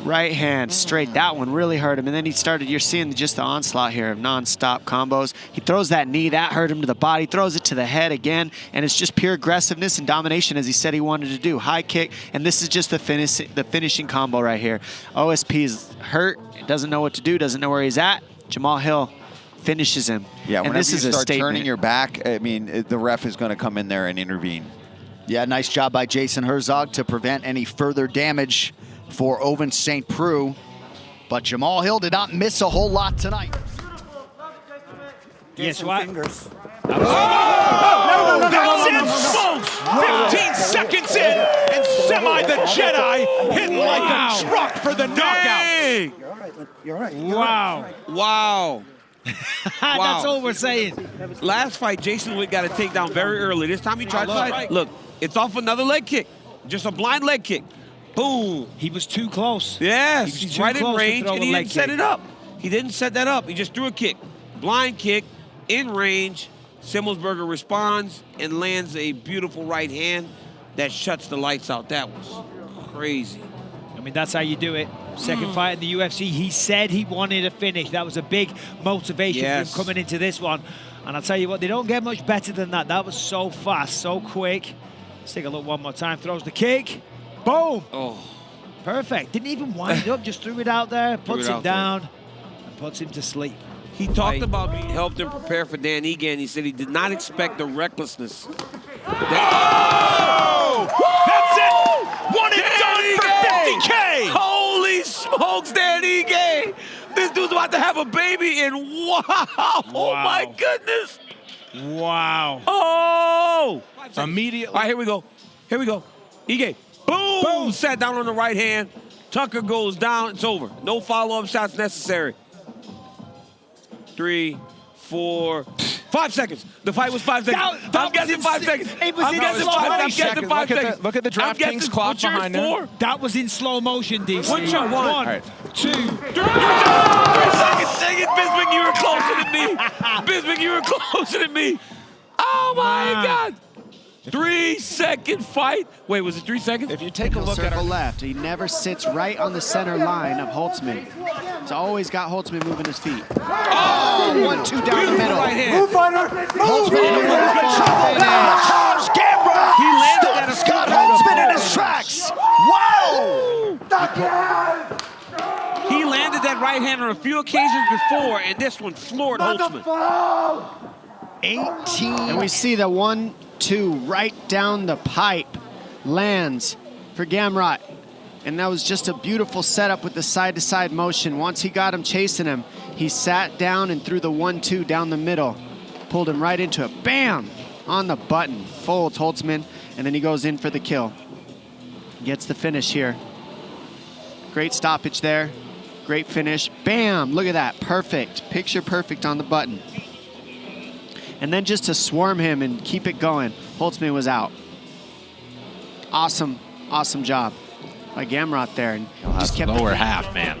right hand, straight. That one really hurt him. And then he started, you're seeing just the onslaught here of non-stop combos. He throws that knee, that hurt him to the body, throws it to the head again, and it's just pure aggressiveness and domination as he said he wanted to do. High kick, and this is just the finishing combo right here. OSP is hurt, doesn't know what to do, doesn't know where he's at. Jamal Hill finishes him. Yeah, and whenever this is you a start statement. turning your back, I mean, the ref is going to come in there and intervene. Yeah, nice job by Jason Herzog to prevent any further damage for Ovince St. Preux. But Jamal Hill did not miss a whole lot tonight. Yes, what? Fingers. Oh, that's it, folks! 15 seconds in, and Semi the Jedi hitting like a truck for the knockout. You're all right. You're all right. Wow. Wow. That's all we're saying. Last fight, Jason Witt got a takedown very early. This time he tried to look, it's off another leg kick. Just a blind leg kick. Boom. He was too close. Yes, He was he's too right in close to range, throw and a he leg didn't set kick. it up. He didn't set that up. He just threw a kick. Blind kick, in range. Simmelsberger responds and lands a beautiful right hand that shuts the lights out. That was crazy. I mean, that's how you do it. Second fight in the UFC. He said he wanted a finish. That was a big motivation for him coming into this one. And I'll tell you what, they don't get much better than that. That was so fast, so quick. Let's take a look one more time. Throws the kick. Boom. Oh. Perfect. Didn't even wind up, just threw it out there, puts him down, and puts him to sleep. He talked about helped him prepare for Dan Ige, and he said he did not expect the recklessness. Oh! That's it! One and done for 50K! Holy smokes, Dan Ige! This dude's about to have a baby, and wow! Oh my goodness! Wow. Oh! Immediately. All right, here we go. Here we go. Ige, boom! Sat down on the right hand. Tucker goes down. It's over. No follow-up shots necessary. 3, 4, 5 seconds. The fight was 5 seconds. I'm guessing 5 seconds. It was in slow motion. I'm guessing 5 seconds. Look at the DraftKings clock behind him. That was in slow motion, DC. What's your 1, right. 2, 3 seconds. Dang it, Bismarck, you were closer than me. Bismarck, you were closer than me. Oh my God. 3-second fight. Wait, was it 3 seconds? If you take a look at Circle our left. He never sits right on the center line of Holtzman. He's always got Holtzman moving his feet. Oh, 1-2 down the middle. right hand. Move, fighter! Holtzman in the Charles Garbrandt! He landed that Scott Holtzman in his tracks! Wow! He landed that right hand on a few occasions before, and this one floored Holtzman. 18. And we see the 1-2 right down the pipe lands for Garbrandt. And that was just a beautiful setup with the side-to-side motion. Once he got him chasing him, he sat down and threw the 1-2 down the middle. Pulled him right into it. Bam! On the button. Folds Holtzman, and then he goes in for the kill. Gets the finish here. Great stoppage there. Great finish. Bam! Look at that. Perfect. Picture perfect on the button. And then just to swarm him and keep it going, Holtzman was out. Awesome, awesome job by Garbrandt there. And just kept lower half, man.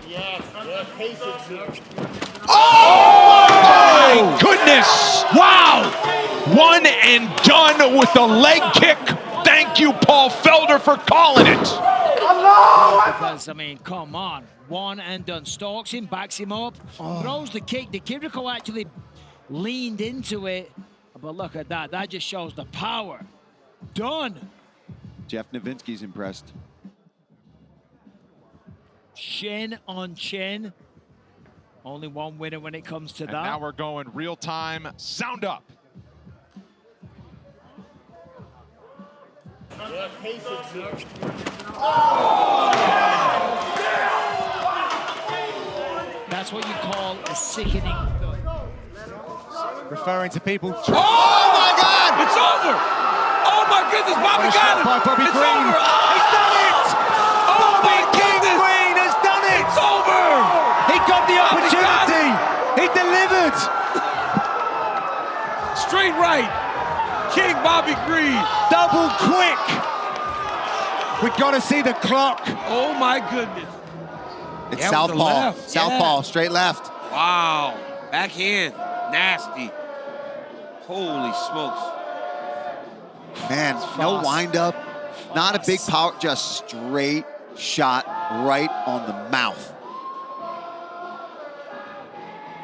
Oh my goodness! Wow! One and done with the leg kick. Thank you, Paul Felder, for calling it. Because, I mean, come on. One and done. Stalks him, backs him up, throws the kick. The Kiriko actually leaned into it. But look at that. That just shows the power. Done. Jeff Novinsky's impressed. Chin on chin. Only one winner when it comes to And that. now we're going real time. Sound up. That's what you call a sickening. Referring to people. Oh my God! It's over! Oh my goodness, Bobby got him! By Bobby It's Green. over! He's done it! Oh my goodness! Green has done it! It's over! He got the Bobby got opportunity! He delivered! Straight right. King Bobby Green. Double quick! We got to see the clock. Oh my goodness. It's Yeah, with the southpaw. left. Southpaw, Yeah. straight left. Wow. Backhand. Nasty. Holy smokes. Man, no windup, not a big power, just straight shot right on the mouth.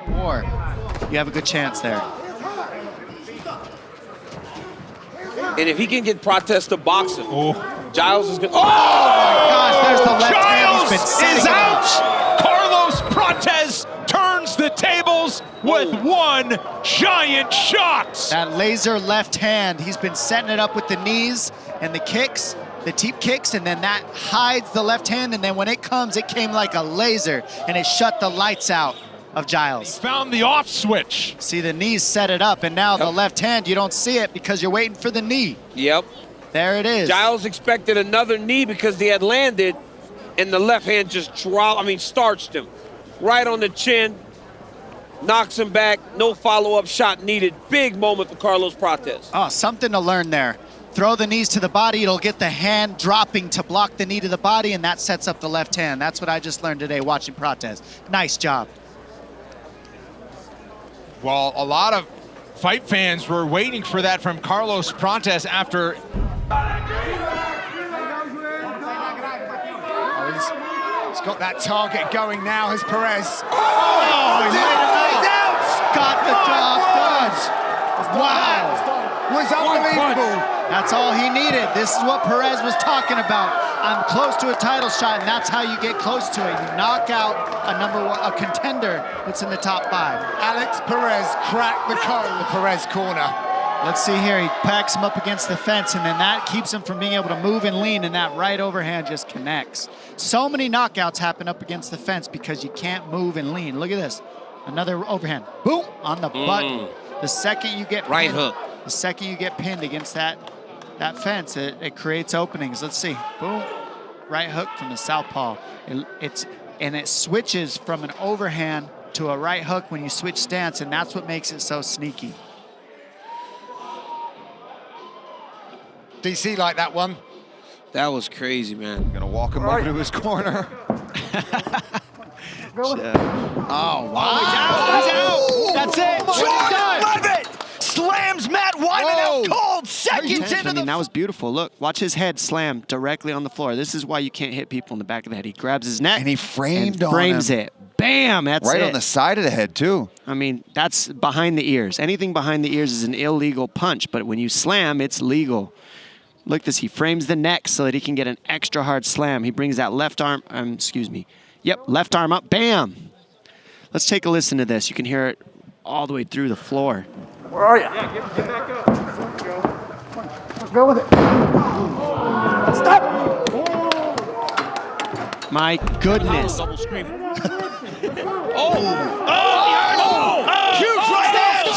War. You have a good chance there. And if he can get Protez to box him, Giles is going to... Oh! Gosh, there's the left Giles hand. He's been is setting it out. up. Carlos Protez turns the tables with one giant shot. That laser left hand, he's been setting it up with the knees and the kicks, the teep kicks, and then that hides the left hand, and then when it comes, it came like a laser, and it shut the lights out of Giles. Found the off switch. See, the knees set it up, and now the left hand, you don't see it because you're waiting for the knee. Yep. There it is. Giles expected another knee because he had landed, and the left hand just starched him. Right on the chin, knocks him back, no follow-up shot needed. Big moment for Carlos Protez. Oh, something to learn there. Throw the knees to the body, it'll get the hand dropping to block the knee to the body, and that sets up the left hand. That's what I just learned today watching Protez. Nice job. Well, a lot of fight fans were waiting for that from Carlos Prantes after. He's got that target going now, has Perez. Oh, he's out! Got the job done. Wow. Was unbelievable. That's all he needed. This is what Perez was talking about. I'm close to a title shot, and that's how you get close to it. You knock out a contender that's in the top 5. Alex Perez cracked the code, the Perez corner. Let's see here. He packs him up against the fence, and then that keeps him from being able to move and lean, and that right overhand just connects. So many knockouts happen up against the fence because you can't move and lean. Look at this. Another overhand. Boom! On the butt. The second you get right pinned, hook. The second you get pinned against that fence, it creates openings. Let's see. Boom. Right hook from the southpaw. It switches from an overhand to a right hook when you switch stance, and that's what makes it so sneaky. DC like that one. That was crazy, man. Gonna walk him over to his corner. Oh, wow. He's out. That's it. Love it. Slams Matt Wyman out cold. Seconds into the... That was beautiful. Look, watch his head slam directly on the floor. This is why you can't hit people in the back of the head. He grabs his neck and he framed frames it. Bam, that's right it. on the side of the head, too. I mean, that's behind the ears. Anything behind the ears is an illegal punch, but when you slam, it's legal. Look at this. He frames the neck so that he can get an extra hard slam. He brings that left arm, left arm up. Bam. Let's take a listen to this. You can hear it all the way through the floor. Where are you? Yeah, get back up. Let's go. Let's go with it. Stop! My goodness. Double scream. Huge right hand. Is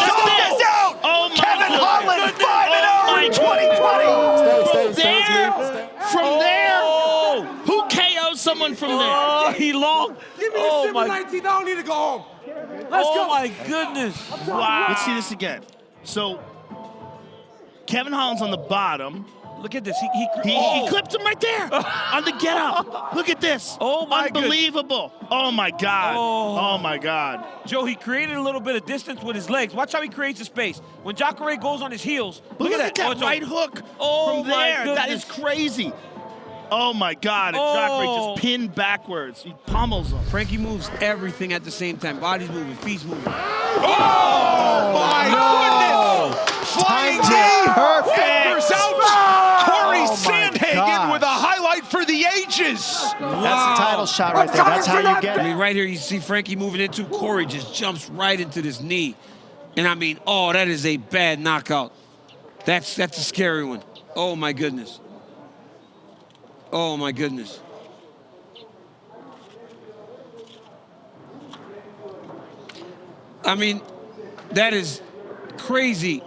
out. Oh my Kevin Holland, 5-0 in 2020. From there, who KO'd someone from there? Oh, he long. Give me the 19. I don't need to go home. Let's go. Oh my goodness. Wow. Let's see this again. So, Kevin Holland's on the bottom. Look at this. He clipped him right there on the get up. Look at this. Oh my Unbelievable. Oh my God. Oh my God. Joe, he created a little bit of distance with his legs. Watch how he creates the space. When Jacare goes on his heels, look at that. Right hook Oh, from there. That goodness. is crazy. Oh my God. And Jacare just pinned backwards. He pummels him. Frankie moves everything at the same time. Body's moving, feet's moving. Oh my goodness! Flying knee! Fingers out! Corey Sandhagen with a highlight for the ages. That's the title shot right there. That's how you get I it. mean, right here, you see Frankie moving into Corey just jumps right into this knee. And I mean, oh, that is a bad knockout. That's a scary one. Oh my goodness. Oh my goodness. I mean, that is crazy.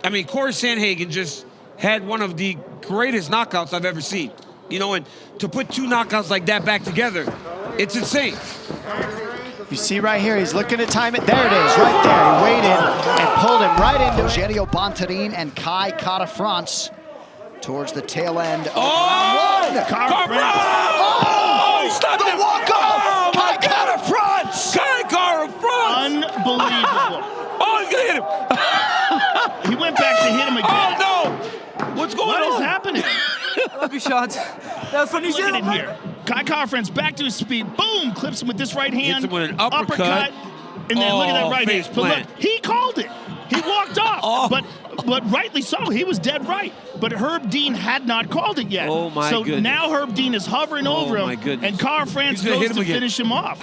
I mean, Corey Sandhagen just had one of the greatest knockouts I've ever seen. You know, and to put two knockouts like that back together, it's insane. You see right here, he's looking to time it. There it is, right there. He waited and pulled him right into Eugenio Bontarin and Kai Kara-France towards the tail end of round one. Oh, stop the walk-off! Kai Kara-France! Kai Kara-France! Unbelievable. Oh, he's gonna hit him. He went back to hit him again. Oh, no. What's going on? What is happening? Lucky shots. That's what he's Look at it here. Kai Kara-France back to his speed. Boom! Clips him with this right hand. Hits him with an uppercut. And then look at that right face hand. But look, he called it. He walked off. But rightly so. He was dead right. But Herb Dean had not called it yet. Oh, my goodness. So now Herb Dean is hovering over him. My goodness. And Kara-France goes to finish him off.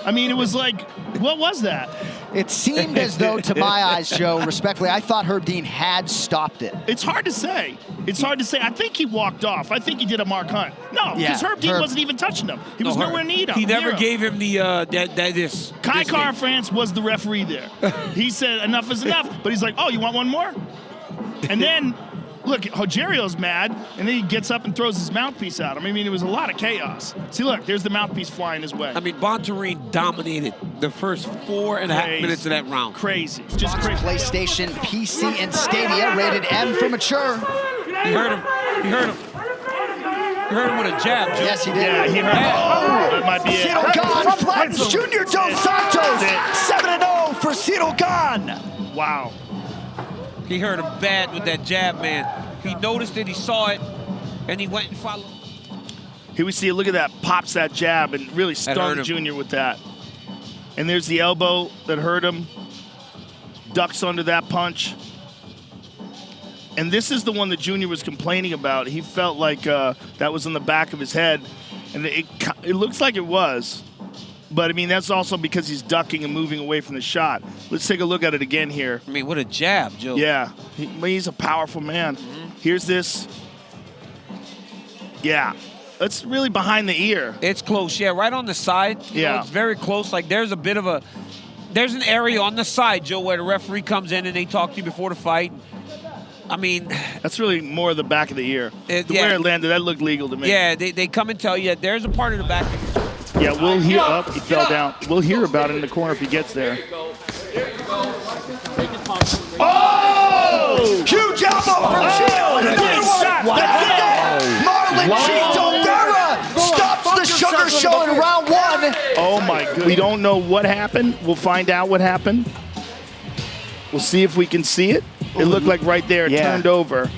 I mean, it was like, what was that? It seemed as though, to my eyes, Joe, respectfully, I thought Herb Dean had stopped it. It's hard to say. It's hard to say. I think he walked off. I think he did a Mark Hunt. No, because Herb Dean wasn't even touching him. He was nowhere near him. He never gave him the this. Kai Kara-France was the referee there. He said enough is enough, but he's like, oh, you want one more? And then, look, Rogerio's mad, and then he gets up and throws his mouthpiece at him. I mean, it was a lot of chaos. See, look, there's the mouthpiece flying his way. I mean, Bontarin dominated the first 4.5 minutes of that round. Crazy. Just crazy. PlayStation, PC, and Stadia, rated M for mature. He heard him. He heard him. He heard him with a jab, Joe. Yes, he did. Yeah, he heard him. Oh, that might be it. God flattens Junior Dos Santos, 7-0 for for Cyril Gane. Wow. He hurt him bad with that jab, man. He noticed it, he saw it, and he went and followed. Here we see, look at that, pops that jab and really stung Junior with that. And there's the elbow that hurt him. Ducks under that punch. And this is the one that Junior was complaining about. He felt like that was in the back of his head. And it looks like it was. But, I mean, that's also because he's ducking and moving away from the shot. Let's take a look at it again here. I mean, what a jab, Joe. Yeah, he's a powerful man. Here's this. Yeah, that's really behind the ear. It's close, yeah, right on the side. You know, it's very close. Like, there's a bit of a, there's an area on the side, Joe, where the referee comes in and they talk to you before the fight. I mean, that's really more the back of the ear. The way it landed, that looked legal to me. Yeah, they come and tell you that there's a part of the back. Yeah, we'll hear. Oh, he fell down. We'll hear about it in the corner if he gets there. Oh! Huge elbow from Gio. Marlon Tybura stops the Sugar Show in round 1. Oh my God! We don't know what happened. We'll find out what happened. We'll see if we can see it. It looked like right there it turned over.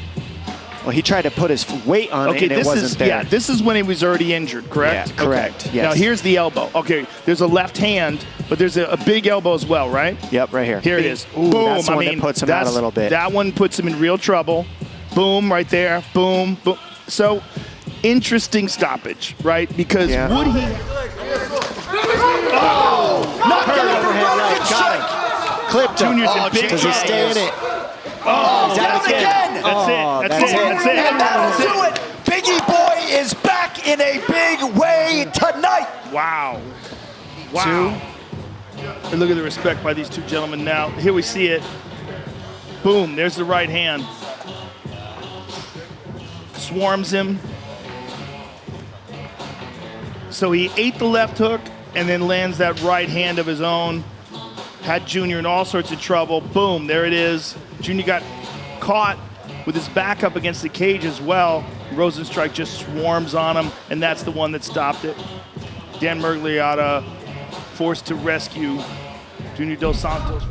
Well, he tried to put his weight on it, and it wasn't there. Yeah, this is when he was already injured, correct? Yeah, correct, okay. yes. Now, here's the elbow. Okay, there's a left hand, but there's a big elbow as well, right? Yep, right here. Here it is. Ooh, Boom. that's the one that puts him out a little bit. That one puts him in real trouble. Boom, right there. Boom, boom. So, interesting stoppage, right? Because would he... Knocked out overhand right. Clipped him. Junior's in big Does he stay in it? Oh, down again. That's it. And that'll do it. Biggie Boy is back in a big way tonight. Wow. Wow. And look at the respect by these two gentlemen now. Here we see it. Boom, there's the right hand. Swarms him. So he ate the left hook and then lands that right hand of his own. Had Junior in all sorts of trouble. Boom, there it is. Junior got caught with his back up against the cage as well. Rosenstrike just swarms on him, and that's the one that stopped it. Dan Mergliotta forced to rescue Junior Dos Santos.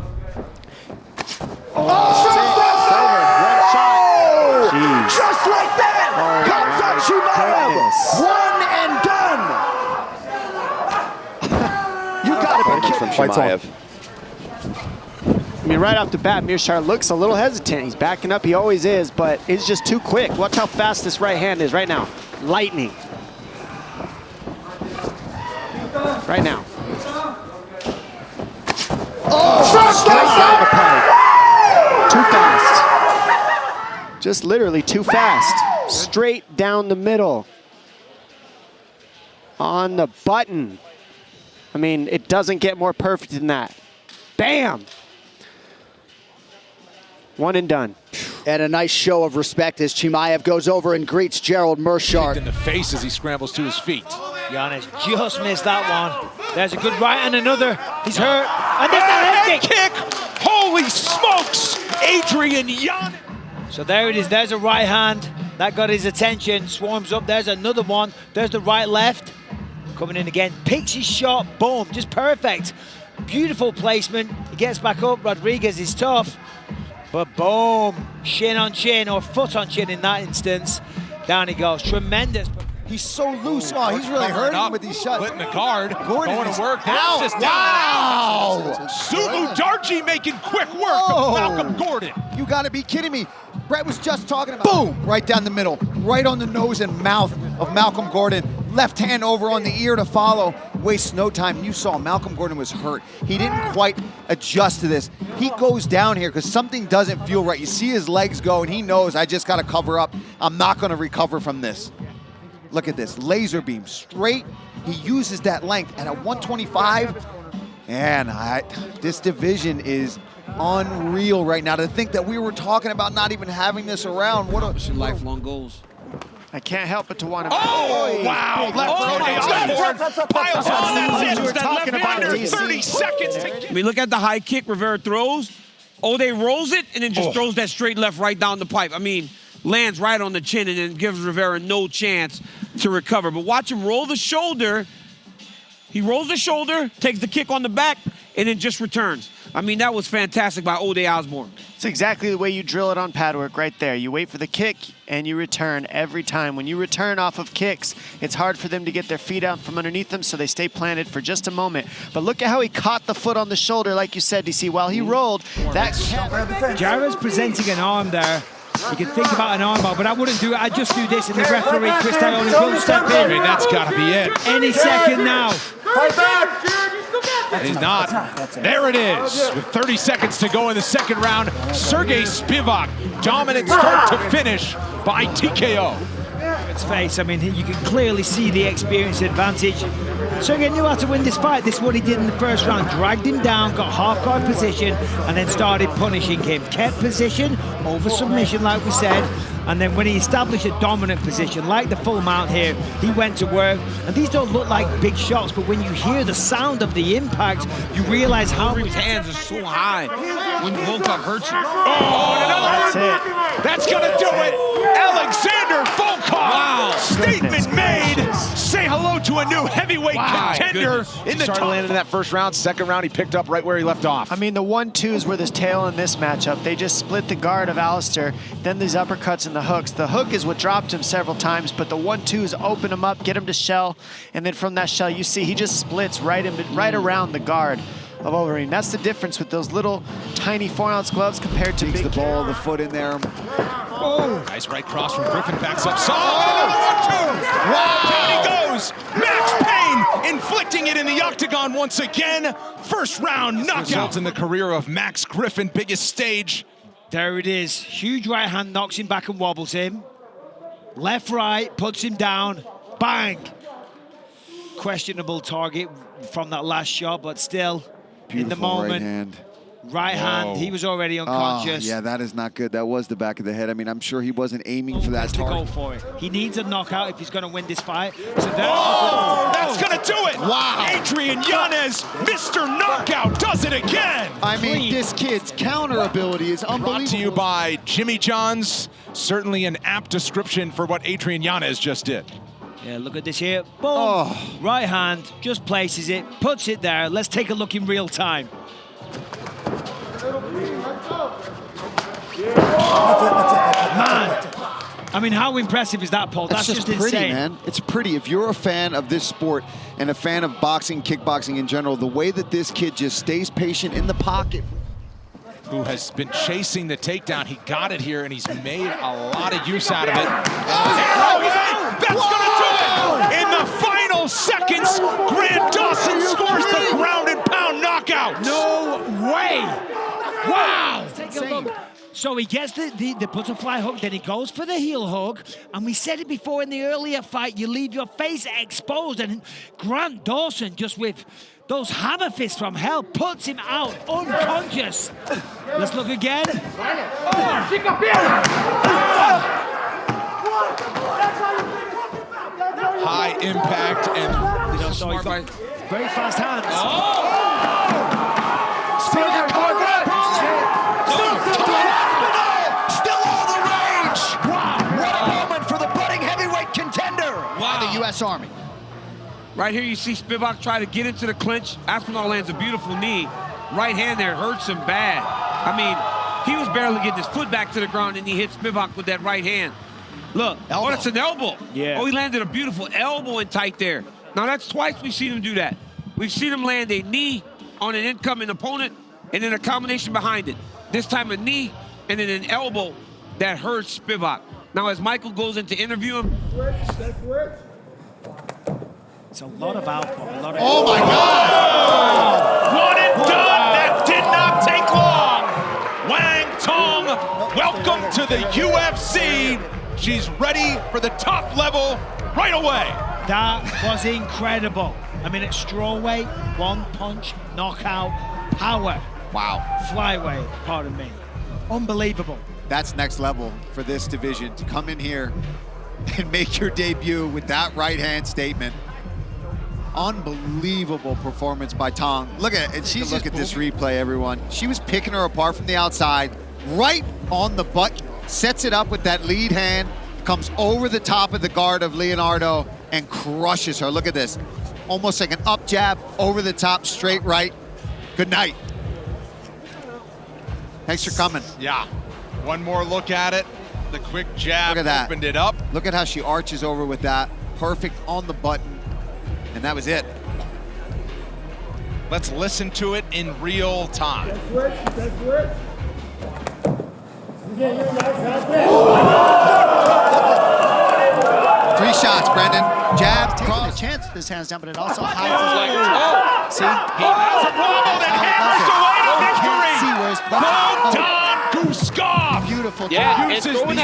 Just like that! Comes on Chimaev! One and done! You gotta be kidding me. I mean, right off the bat, Mearshart looks a little hesitant. He's backing up, he always is, but it's just too quick. Watch how fast this right hand is right now. Lightning. Right now. Oh, just like that! Too fast. Just literally too fast. Straight down the middle. On the button. I mean, it doesn't get more perfect than that. Bam! One and done. And a nice show of respect as Chimaev goes over and greets Gerald Mearshart. In the face as he scrambles to his feet. Giannis just missed that one. There's a good right and another. He's hurt. And there's the head kick. Holy smokes! Adrian Giannis. So there it is. There's a right hand. That got his attention. Swarms up. There's another one. There's the right left. Coming in again. Picks his shot. Boom. Just perfect. Beautiful placement. He gets back up. Rodriguez is tough. But boom. Shin on chin, or foot on chin in that instance. Down he goes. Tremendous. He's so loose. Oh, he's really hurting with these shots. Putting the guard. Gordon going to work. Out. Just Wow. Sulu Darji making quick work of Malcolm Gordon. You got to be kidding me. Brett was just talking about boom, right down the middle, right on the nose and mouth of Malcolm Gordon. Left hand over on the ear to follow. Wastes no time. You saw Malcolm Gordon was hurt. He didn't quite adjust to this. He goes down here because something doesn't feel right. You see his legs go, and he knows, I just got to cover up. I'm not going to recover from this. Look at this, laser beam, straight. He uses that length, and at 125, and this division is unreal right now. To think that we were talking about not even having this around. What a lifelong goals. I can't help but to want to. Oh, wow. Left piles on. That's it. We were talking about under 30 seconds to I mean, look at the high kick Rivera throws. Ode rolls it and then just throws that straight left right down the pipe. I mean, lands right on the chin and then gives Rivera no chance to recover. But watch him roll the shoulder. He rolls the shoulder, takes the kick on the back, and then just returns. I mean, that was fantastic by Ode Osborne. It's exactly the way you drill it on pad work right there. You wait for the kick and you return every time. When you return off of kicks, it's hard for them to get their feet out from underneath them, so they stay planted for just a moment. But look at how he caught the foot on the shoulder, like you said, DC. While he rolled, that Jared's presenting an arm there. You can think about an armbar, but I wouldn't do it. I'd just do this, and the referee, Chris Tyrone, will step in. I mean, that's got to be it. Any second now. He's not. There it is. With 30 seconds to go in the second round, Sergey Spivak, dominant start to finish by TKO. Its face, I mean, you can clearly see the experience advantage. Sergey knew how to win this fight. This is what he did in the first round. Dragged him down, got half guard position, and then started punishing him. Kept position over submission, like we said. And then when he established a dominant position, like the full mount here, he went to work. And these don't look like big shots, but when you hear the sound of the impact, you realize how his hands are so high when Volkov hurts you. Oh, and another that's one. it. That's gonna do it. Alexander Volkov. Wow. Statement made. Say hello to a new heavyweight contender in the top. Landed in that first round. Second round, he picked up right where he left off. I mean, the 1-2s were the tail in this matchup. They just split the guard of Alistair, then these uppercuts and the hooks. The hook is what dropped him several times, but the 1-2s open him up, get him to shell, and then from that shell, you see he just splits right around the guard of Overeem. That's the difference with those little tiny 4-ounce gloves compared to big. The ball of the foot in there. Oh. Nice right cross from Griffin, backs up. Another 1-2. Wow. Down he goes. Max Payne inflicting it in the octagon once again. First round knockout. Results in the career of Max Griffin, biggest stage. There it is. Huge right hand knocks him back and wobbles him. Left, right, puts him down. Bang. Questionable target from that last shot, but still, Beautiful in the moment. Right hand. Right hand, he was already unconscious. Yeah, that is not good. That was the back of the head. I mean, I'm sure he wasn't aiming for that to target. go for it. He needs a knockout if he's going to win this fight. So that's going to do it. Wow. Adrian Yanez, Mr. Knockout, does it again. I mean, this kid's counter ability is unbelievable. Brought to you by Jimmy John's. Certainly an apt description for what Adrian Yanez just did. Yeah, look at this here. Boom. Right hand, just places it, puts it there. Let's take a look in real time. Man, I mean, how impressive is that, Paul? That's just pretty, insane. Man. It's pretty. If you're a fan of this sport and a fan of boxing, kickboxing in general, the way that this kid just stays patient in the pocket. Who has been chasing the takedown. He got it here, and he's made a lot of use out of it. That's going to do it! In the final seconds, Grant Dawson scores the ground and pound knockout. No way! Wow! Take a look. So he gets the butterfly hook, then he goes for the heel hook. And we said it before in the earlier fight, you leave your face exposed. And Grant Dawson, just with those hammer fists from hell, puts him out unconscious. Let's look again. High impact and smart fight. Very fast hands. Still all the rage! Wow, what a moment for the budding heavyweight contender! Wow, the U.S. Army. Right here, you see Spivak try to get into the clinch. Aspinall lands a beautiful knee. Right hand there hurts him bad. I mean, he was barely getting his foot back to the ground, and he hit Spivak with that right hand. Look, oh, that's an elbow. Yeah. Oh, he landed a beautiful elbow in tight there. Now, that's twice we've seen him do that. We've seen him land a knee on an incoming opponent, and then a combination behind it. This time a knee, and then an elbow that hurts Spivak. Now, as Michael goes in to interview him, it's a lot of output. Oh my God! One and done. That did not take long. Wang Tong, welcome to the UFC. She's ready for the top level right away. That was incredible. I mean, at strawweight, one punch, knockout, power. Wow. Flyweight, pardon me. Unbelievable. That's next level for this division, to come in here and make your debut with that right hand statement. Unbelievable performance by Tong. Look at it, and she's look at this replay, everyone. She was picking her apart from the outside, right on the butt, sets it up with that lead hand, comes over the top of the guard of Leonardo and crushes her. Look at this. Almost like an up jab, over the top, straight right. Good night. Thanks for coming. Yeah. One more look at it. The quick jab Look at that. opened it up. Look at how she arches over with that. Perfect on the button. And that was it. Let's listen to it in real time. Three shots, Brendan. Jab, Taking cross. a chance with his hands down, but it also hides his Oh! See? He has it wobbled and hammers away to victory! See where his Bogdan Guskov! Beautiful. Yeah, uses the upward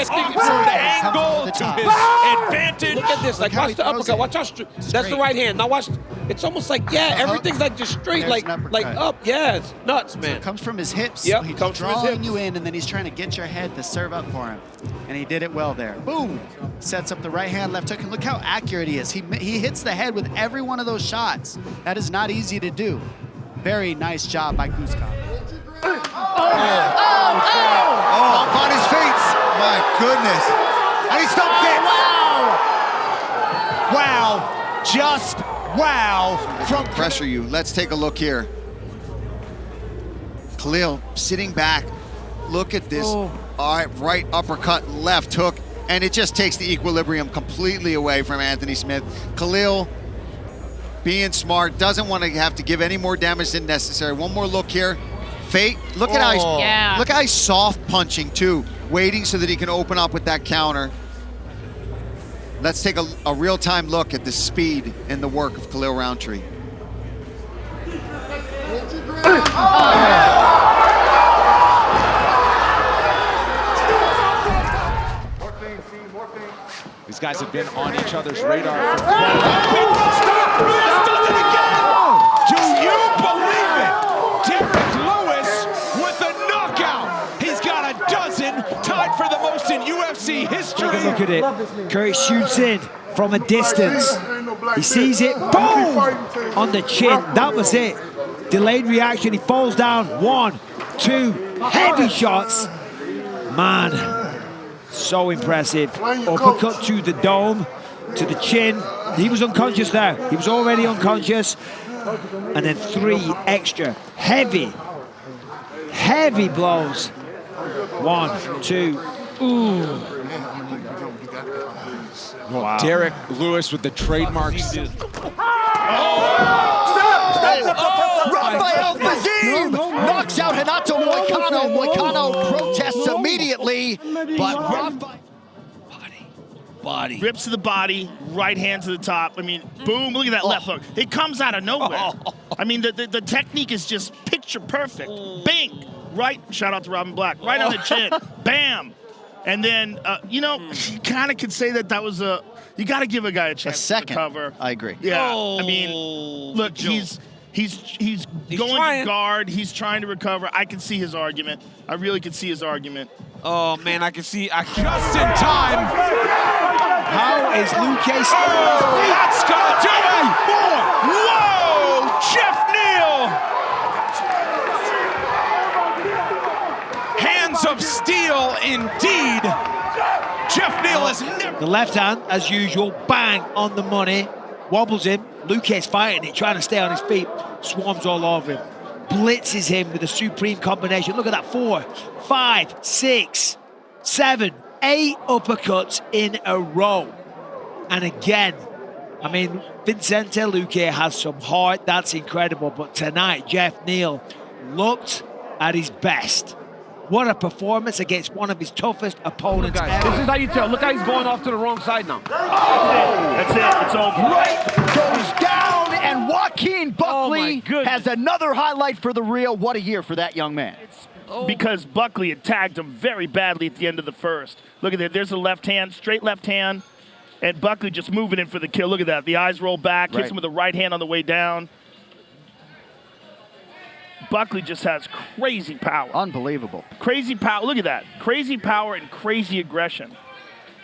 angle to his advantage. Look at this. Like, watch the uppercut. Watch how straight. That's the right hand. Now watch. It's almost like, everything's like just straight, like up. Yeah, it's nuts, man. It comes from his hips. Yep, So he's comes from his drawing hips. you in, and then he's trying to get your head to serve up for him. And he did it well there. Boom! Sets up the right hand, left hook, and look how accurate he is. He hits the head with every one of those shots. That is not easy to do. Very nice job by Guskov. Oh, on his feet. My goodness. And he stopped it. Wow. Just wow. From Pressure you. Let's take a look here. Khalil sitting back. Look at this. All right, right uppercut, left hook, and it just takes the equilibrium completely away from Anthony Smith. Khalil being smart, doesn't want to have to give any more damage than necessary. One more look here. Fate, look at how he's look how he's soft punching too, waiting so that he can open up with that counter. Let's take a real-time look at the speed and the work of Khalil Roundtree. These guys have been on each other's radar for Do you believe it? Derek Lewis with a knockout. He's got a dozen, tied for the most in UFC history. Look at it. Curry shoots in from a distance. He sees it, boom! On the chin. That was it. Delayed reaction. He falls down. 1, 2, heavy shots. Man. So impressive. Uppercut to the dome, to the chin. He was unconscious there. He was already unconscious. And then 3 extra heavy blows. 1, 2. Ooh. Wow. Derek Lewis with the trademarks. Rafael Fazim knocks out Renato Moicano. Moicano protests immediately, but Rafael... Body. Rips to the body, right hand to the top. I mean, boom, look at that left hook. It comes out of nowhere. I mean, the technique is just picture perfect. Bing, right, shout out to Robin Black, right on the chin, bam. And then, you know, you kind of could say that was you got to give a guy a chance to recover. I agree. Yeah, I mean, look, he's going trying. to guard. He's trying to recover. I can see his argument. I really can see his argument. Oh, man, I can see. Just in time. How is Luque That's gonna do it! Whoa! Jeff Neal! Hands of steel indeed. Jeff Neal is never... The left hand, as usual, bang, on the money. Wobbles him. Luque's fighting it, trying to stay on his feet. Swarms all over him. Blitzes him with a supreme combination. Look at that, 4, 5, 6, 7, 8 uppercuts in a row. And again, I mean, Vicente Luque has some heart. That's incredible. But tonight, Jeff Neal looked at his best. What a performance against one of his toughest opponents ever. This is how you tell. Look how he's going off to the wrong side now. That's it. It's over. Right goes down, and Joaquin Buckley has another highlight for the reel. What a year for that young man. Because Buckley had tagged him very badly at the end of the first. Look at that. There's the left hand, straight left hand. And Buckley just moving in for the kill. Look at that. The eyes roll back, hits him with the right hand on the way down. Buckley just has crazy power. Unbelievable. Crazy power. Look at that. Crazy power and crazy aggression.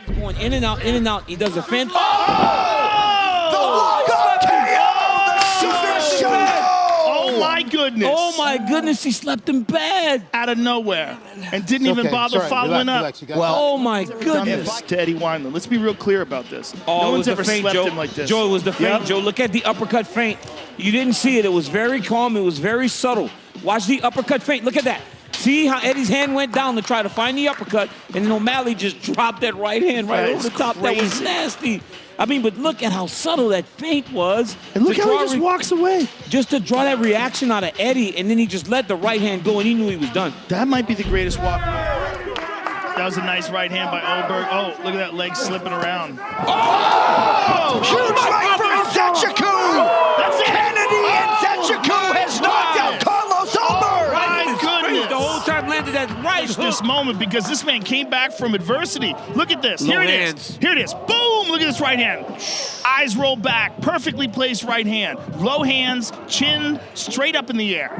Going in and out, in and out. He does a fantastic. Oh my goodness. Oh my goodness, he slept him bad. Out of nowhere. And didn't even bother following up. Oh my goodness. To Eddie Wineland. Let's be real clear about this. Oh, no it one's was the ever feint, slept Joe. him like this. Joe, it was the feint, Yep. Joe. Look at the uppercut feint. You didn't see it. It was very calm. It was very subtle. Watch the uppercut feint. Look at that. See how Eddie's hand went down to try to find the uppercut, and then O'Malley just dropped that right hand right over the top. Crazy. That was nasty. I mean, but look at how subtle that feint was. And look how he just walks away. Just to draw that reaction out of Eddie, and then he just let the right hand go, and he knew he was done. That might be the greatest walk. That was a nice right hand by Oberg. Oh, look at that leg slipping around. Oh! Huge right for Nzechukwu! That's it! Kennedy Nzechukwu has knocked out Carlos Oberg! My goodness! The whole time landed that right hook. This moment, because this man came back from adversity. Look at this. Here it is. Here it is. Boom! Look at this right hand. Eyes roll back. Perfectly placed right hand. Low hands, chin straight up in the air.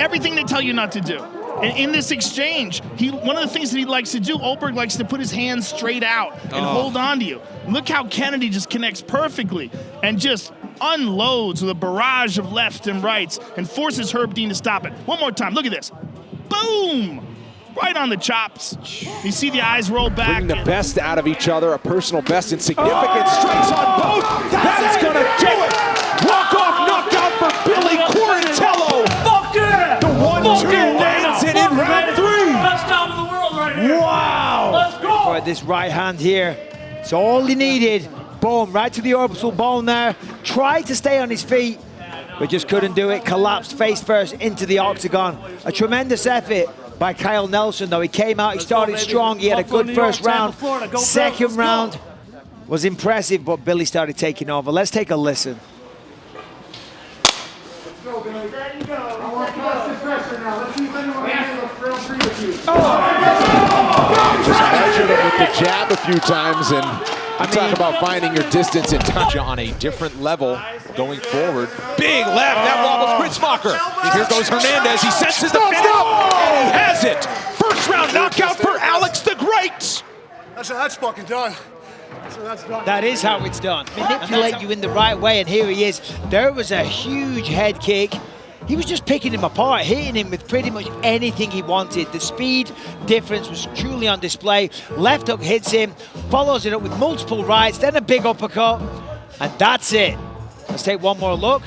Everything they tell you not to do. And in this exchange, one of the things that he likes to do, Oberg likes to put his hands straight out and hold on to you. Look how Kennedy just connects perfectly and just unloads with a barrage of lefts and rights and forces Herb Dean to stop it. One more time, look at this. Boom! Right on the chops. You see the eyes roll back. Bring the best out of each other, a personal best and significant strikes on both. That is gonna do it! Walk-off knockout for Billy Quarantello. Fuck yeah! The 1-2 lands it in round 3. Best down in the world right here. Wow! Let's go! For this right hand here, it's all he needed. Boom, right to the orbital bone there. Tried to stay on his feet, but just couldn't do it. Collapsed face first into the octagon. A tremendous effort by Kyle Nelson, though. He came out, he started strong, he had a good first round. Second round was impressive, but Billy started taking over. Let's take a listen. I want constant pressure now. Let's see if anyone can handle round 3 with you. Just measured him with the jab a few times, and talk about finding your distance and touch on a different level going forward. Big left, that wobbles Gritzmacher. Here goes Hernandez, he senses the finish, and he has it. First round knockout for Alex the Great. That's fucking done. So that's done. That is how it's done. Manipulate you in the right way, and here he is. There was a huge head kick. He was just picking him apart, hitting him with pretty much anything he wanted. The speed difference was truly on display. Left hook hits him, follows it up with multiple rights, then a big uppercut, and that's it. Let's take one more look.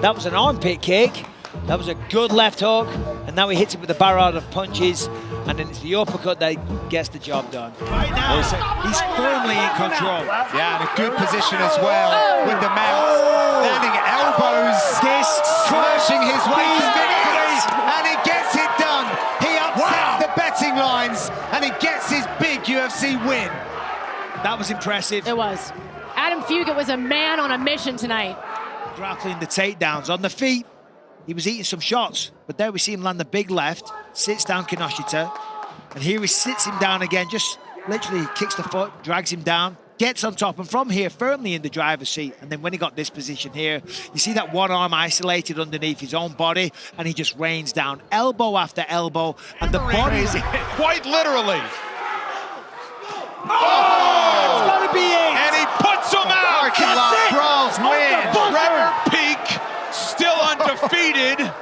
That was an armpit kick. That was a good left hook, and now he hits him with a barrage of punches, and then it's the uppercut that gets the job done. Right now, he's firmly in control. Yeah, and a good position as well with the mount. Landing elbows, smashing his way to victory, and he gets it done. He upsets the betting lines, and he gets his big UFC win. That was impressive. It was. Adam Fugit was a man on a mission tonight. Grappling the takedowns on the feet. He was eating some shots, but there we see him land the big left, sits down Kinoshita, and here he sits him down again, just literally kicks the foot, drags him down, gets on top, and from here, firmly in the driver's seat. And then when he got this position here, you see that one arm isolated underneath his own body, and he just rains down elbow after elbow, and the body... Quite literally. Oh! It's gotta be it! And he puts him out! Parking lot brawls win! Trevor Peak still undefeated.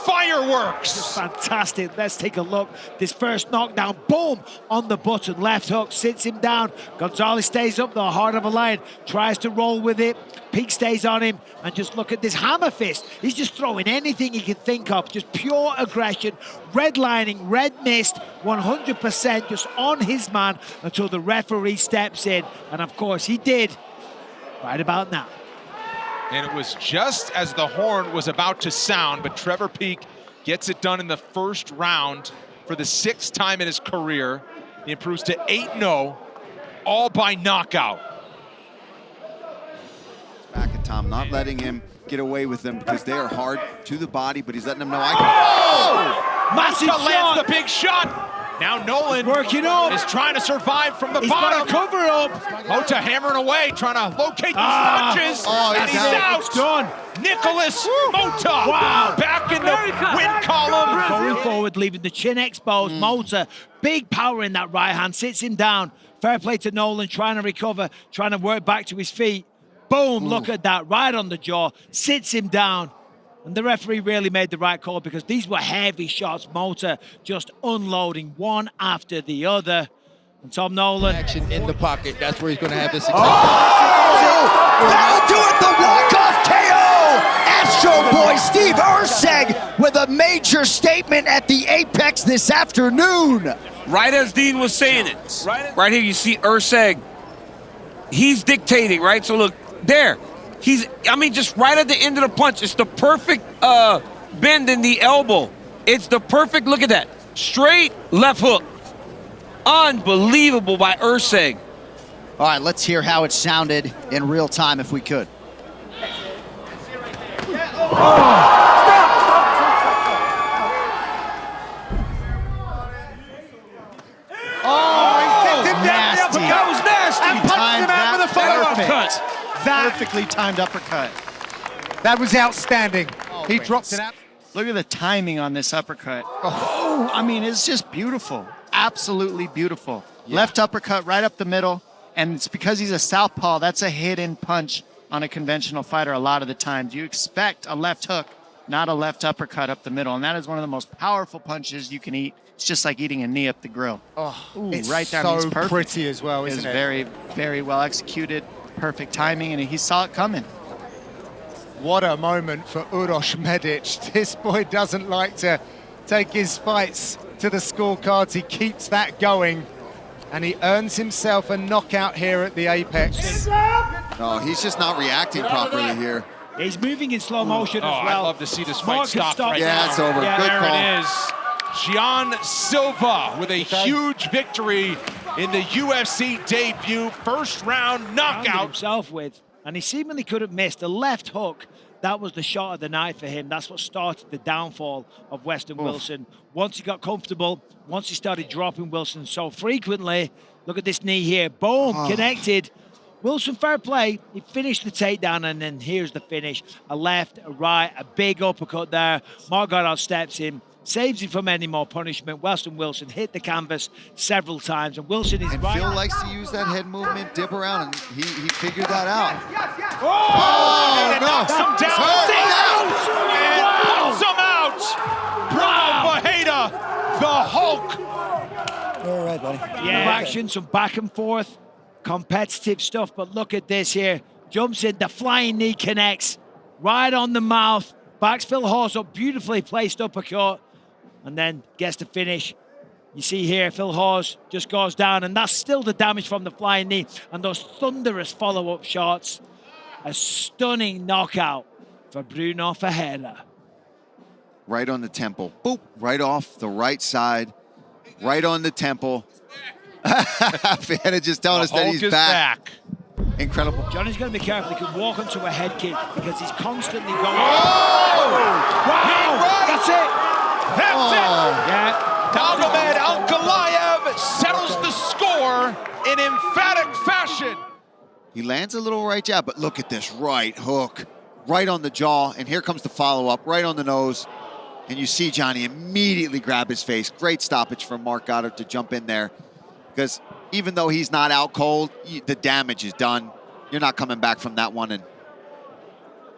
Fireworks. Fantastic. Let's take a look. This first knockdown, boom, on the button. Left hook sits him down. Gonzalez stays up, the heart of a lion, tries to roll with it. Peak stays on him, and just look at this hammer fist. He's just throwing anything he can think of. Just pure aggression, redlining, red mist, 100% just on his man until the referee steps in. And of course, he did right about now. And it was just as the horn was about to sound, but Trevor Peak gets it done in the first round for the 6th time in his career. He improves to 8-0, all by knockout. Back at Tom, not letting him get away with them because they are hard to the body, but he's letting them know I can. Massive shot! Lands the big shot. Now Nolan is trying to survive from the bottom. Cover up. Mota hammering away, trying to locate these punches. And he's out. It's done. Nicholas Mota back in the win column. Going forward, leaving the chin exposed. Mota, big power in that right hand, sits him down. Fair play to Nolan, trying to recover, trying to work back to his feet. Boom, look at that, right on the jaw, sits him down. And the referee really made the right call because these were heavy shots. Mota just unloading one after the other. And Tom Nolan. Action in the pocket. That's where he's going to have this. That'll do it. The walk-off KO. Astro Boy Steve Erceg with a major statement at the Apex this afternoon. Right as Dean was saying it. Right here you see Urseg. He's dictating, right? So look, there. Just right at the end of the punch. It's the perfect bend in the elbow. It's the perfect, look at that. Straight left hook. Unbelievable by Urseg. All right, let's hear how it sounded in real time if we could. Nasty. That was nasty. And punched him out with a follow-up Perfect. cut. That Perfectly timed uppercut. That was outstanding. He dropped it out. Look at the timing on this uppercut. Oh, I mean, it's just beautiful. Absolutely beautiful. Left uppercut right up the middle. And it's because he's a southpaw, that's a hidden punch on a conventional fighter a lot of the times. You expect a left hook, not a left uppercut up the middle. And that is one of the most powerful punches you can eat. It's just like eating a knee up the grill. Oh, it's right down. so He's perfect. pretty as well, isn't It's it? very, very well executed. Perfect timing, and he saw it coming. What a moment for Uroš Medic. This boy doesn't like to take his fights to the scorecards. He keeps that going, and he earns himself a knockout here at the Apex. No, he's just not reacting properly here. He's moving in slow motion as well. I'd love to see this fight Mark stopped stopped. right Yeah, now. it's over. Yeah, Good There call. it is. Gian Silva with a huge victory in the UFC debut. First round Found knockout. himself with, and he seemingly could have missed the left hook. That was the shot of the night for him. That's what started the downfall of Weston Wilson. Once he got comfortable, once he started dropping Wilson so frequently, look at this knee here. Boom, connected. Wilson, fair play. He finished the takedown, and then here's the finish. A left, a right, a big uppercut there. Margaret steps in, saves him from any more punishment. Weston Wilson hit the canvas several times, and Wilson is And right. Phil likes to use that head movement, dip around, and he figured that out. Oh, no. knocks him down. Wow. Knocks him out. Bravo, Bajeda, the Hulk. All right, buddy. Yeah, action, some back and forth, competitive stuff, but look at this here. Jumps in, the flying knee connects right on the mouth, backs Phil Hawes up, beautifully placed uppercut, and then gets the finish. You see here, Phil Hawes just goes down, and that's still the damage from the flying knee, and those thunderous follow-up shots. A stunning knockout for Bruno Ferreira. Right on the temple. Boop. Right off the right side. Right on the temple. Ferreira just telling us that Hulk he's is back. Incredible. Johnny's going to be careful. He could walk onto a head kick because he's constantly going. Oh! Wow! Right. That's it. That's it. Yeah. Magomed Ankalaev settles the score in emphatic fashion. He lands a little right jab, but look at this right hook. Right on the jaw, and here comes the follow-up, right on the nose. And you see Johnny immediately grab his face. Great stoppage from Mark Goddard to jump in there. Because even though he's not out cold, the damage is done. You're not coming back from that one. And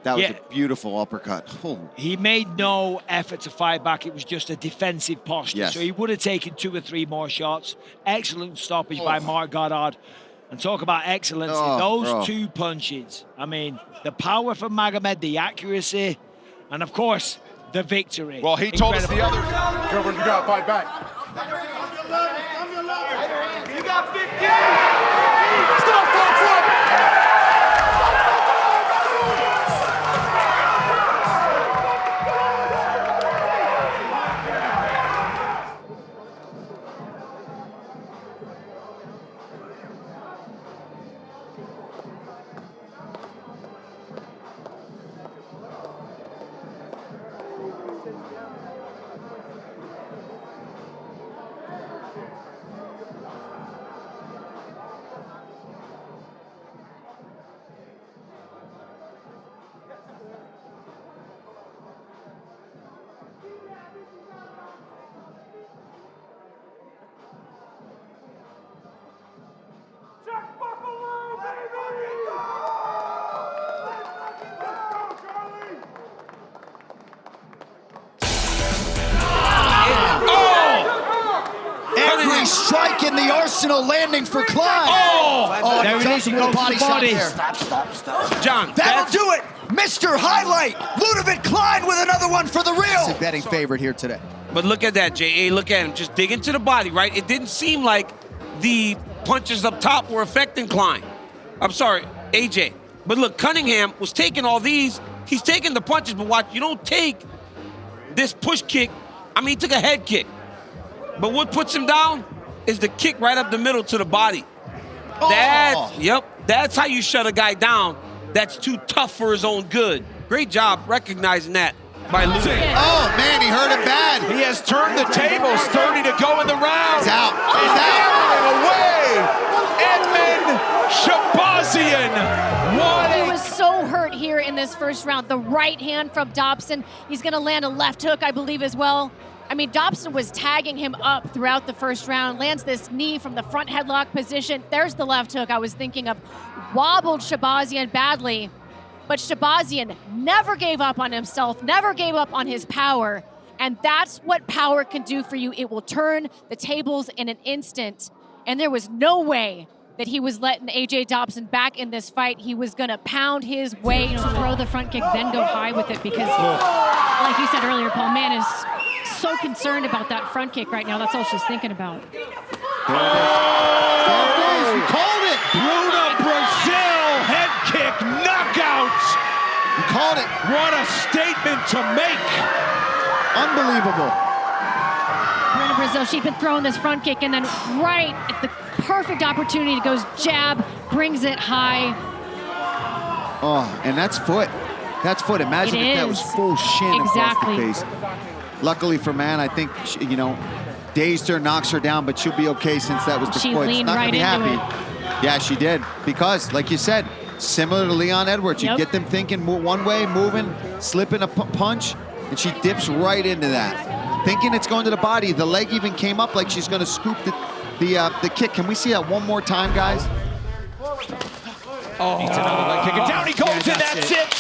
that was a beautiful uppercut. Oh. He made no effort to fight back. It was just a defensive posture. Yes. So he would have taken 2 or 3 more shots. Excellent stoppage by Mark Goddard. And talk about excellence. Those 2 punches. I mean, the power from Magomed, the accuracy, and of course, the victory. Well, he told us the other. Gilbert, you got to fight back. You got 15. Stop, Every strike in the arsenal landing for Clyde. There it is. He goes to the body. John, That'll do it. Mr. Highlight, Ludovic Klein with another one for the real. It's a betting favorite here today. But look at that, J.A. Look at him. Just dig into the body, right? It didn't seem like the punches up top were affecting Klein. I'm sorry, AJ. But look, Cunningham was taking all these. He's taking the punches, but watch, you don't take this push kick. I mean, he took a head kick. But what puts him down is the kick right up the middle to the body. That's how you shut a guy down that's too tough for his own good. Great job recognizing that by Ludovic. Oh, man, he hurt him bad. He has turned the tables, 30 to go in the round. He's out. He's out. Away. Edmund Shabazian. He was so hurt here in this first round. The right hand from Dobson. He's going to land a left hook, I believe, as well. I mean, Dobson was tagging him up throughout the first round, lands this knee from the front headlock position. There's the left hook I was thinking of. Wobbled Shabazian badly, but Shabazian never gave up on himself, never gave up on his power, and that's what power can do for you. It will turn the tables in an instant, and there was no way that he was letting AJ Dobson back in this fight. He was gonna pound his way to throw the front kick, then go high with it, because like you said earlier, Paul, man is so concerned about that front kick right now. That's all she's thinking about. You called it. Bruna Brazil head kick knockout. You called it. What a statement to make. Unbelievable. Bruna Brazil, she'd been throwing this front kick, and then right at the perfect opportunity, goes jab, brings it high. Oh, and that's foot. That's foot. Imagine if that was full shin across the face. Luckily for Man, I think, you know, dazed her, knocks her down, but she'll be okay since that was the She foot. leaned Not right gonna be into happy. Yeah, she did. Because, like you said, similar to Leon Edwards, you get them thinking one way, moving, slipping a punch, and she dips right into that. Thinking it's going to the body. The leg even came up like she's going to scoop the kick. Can we see that one more time, guys? Oh, needs another leg kick. And down he goes, and that's it.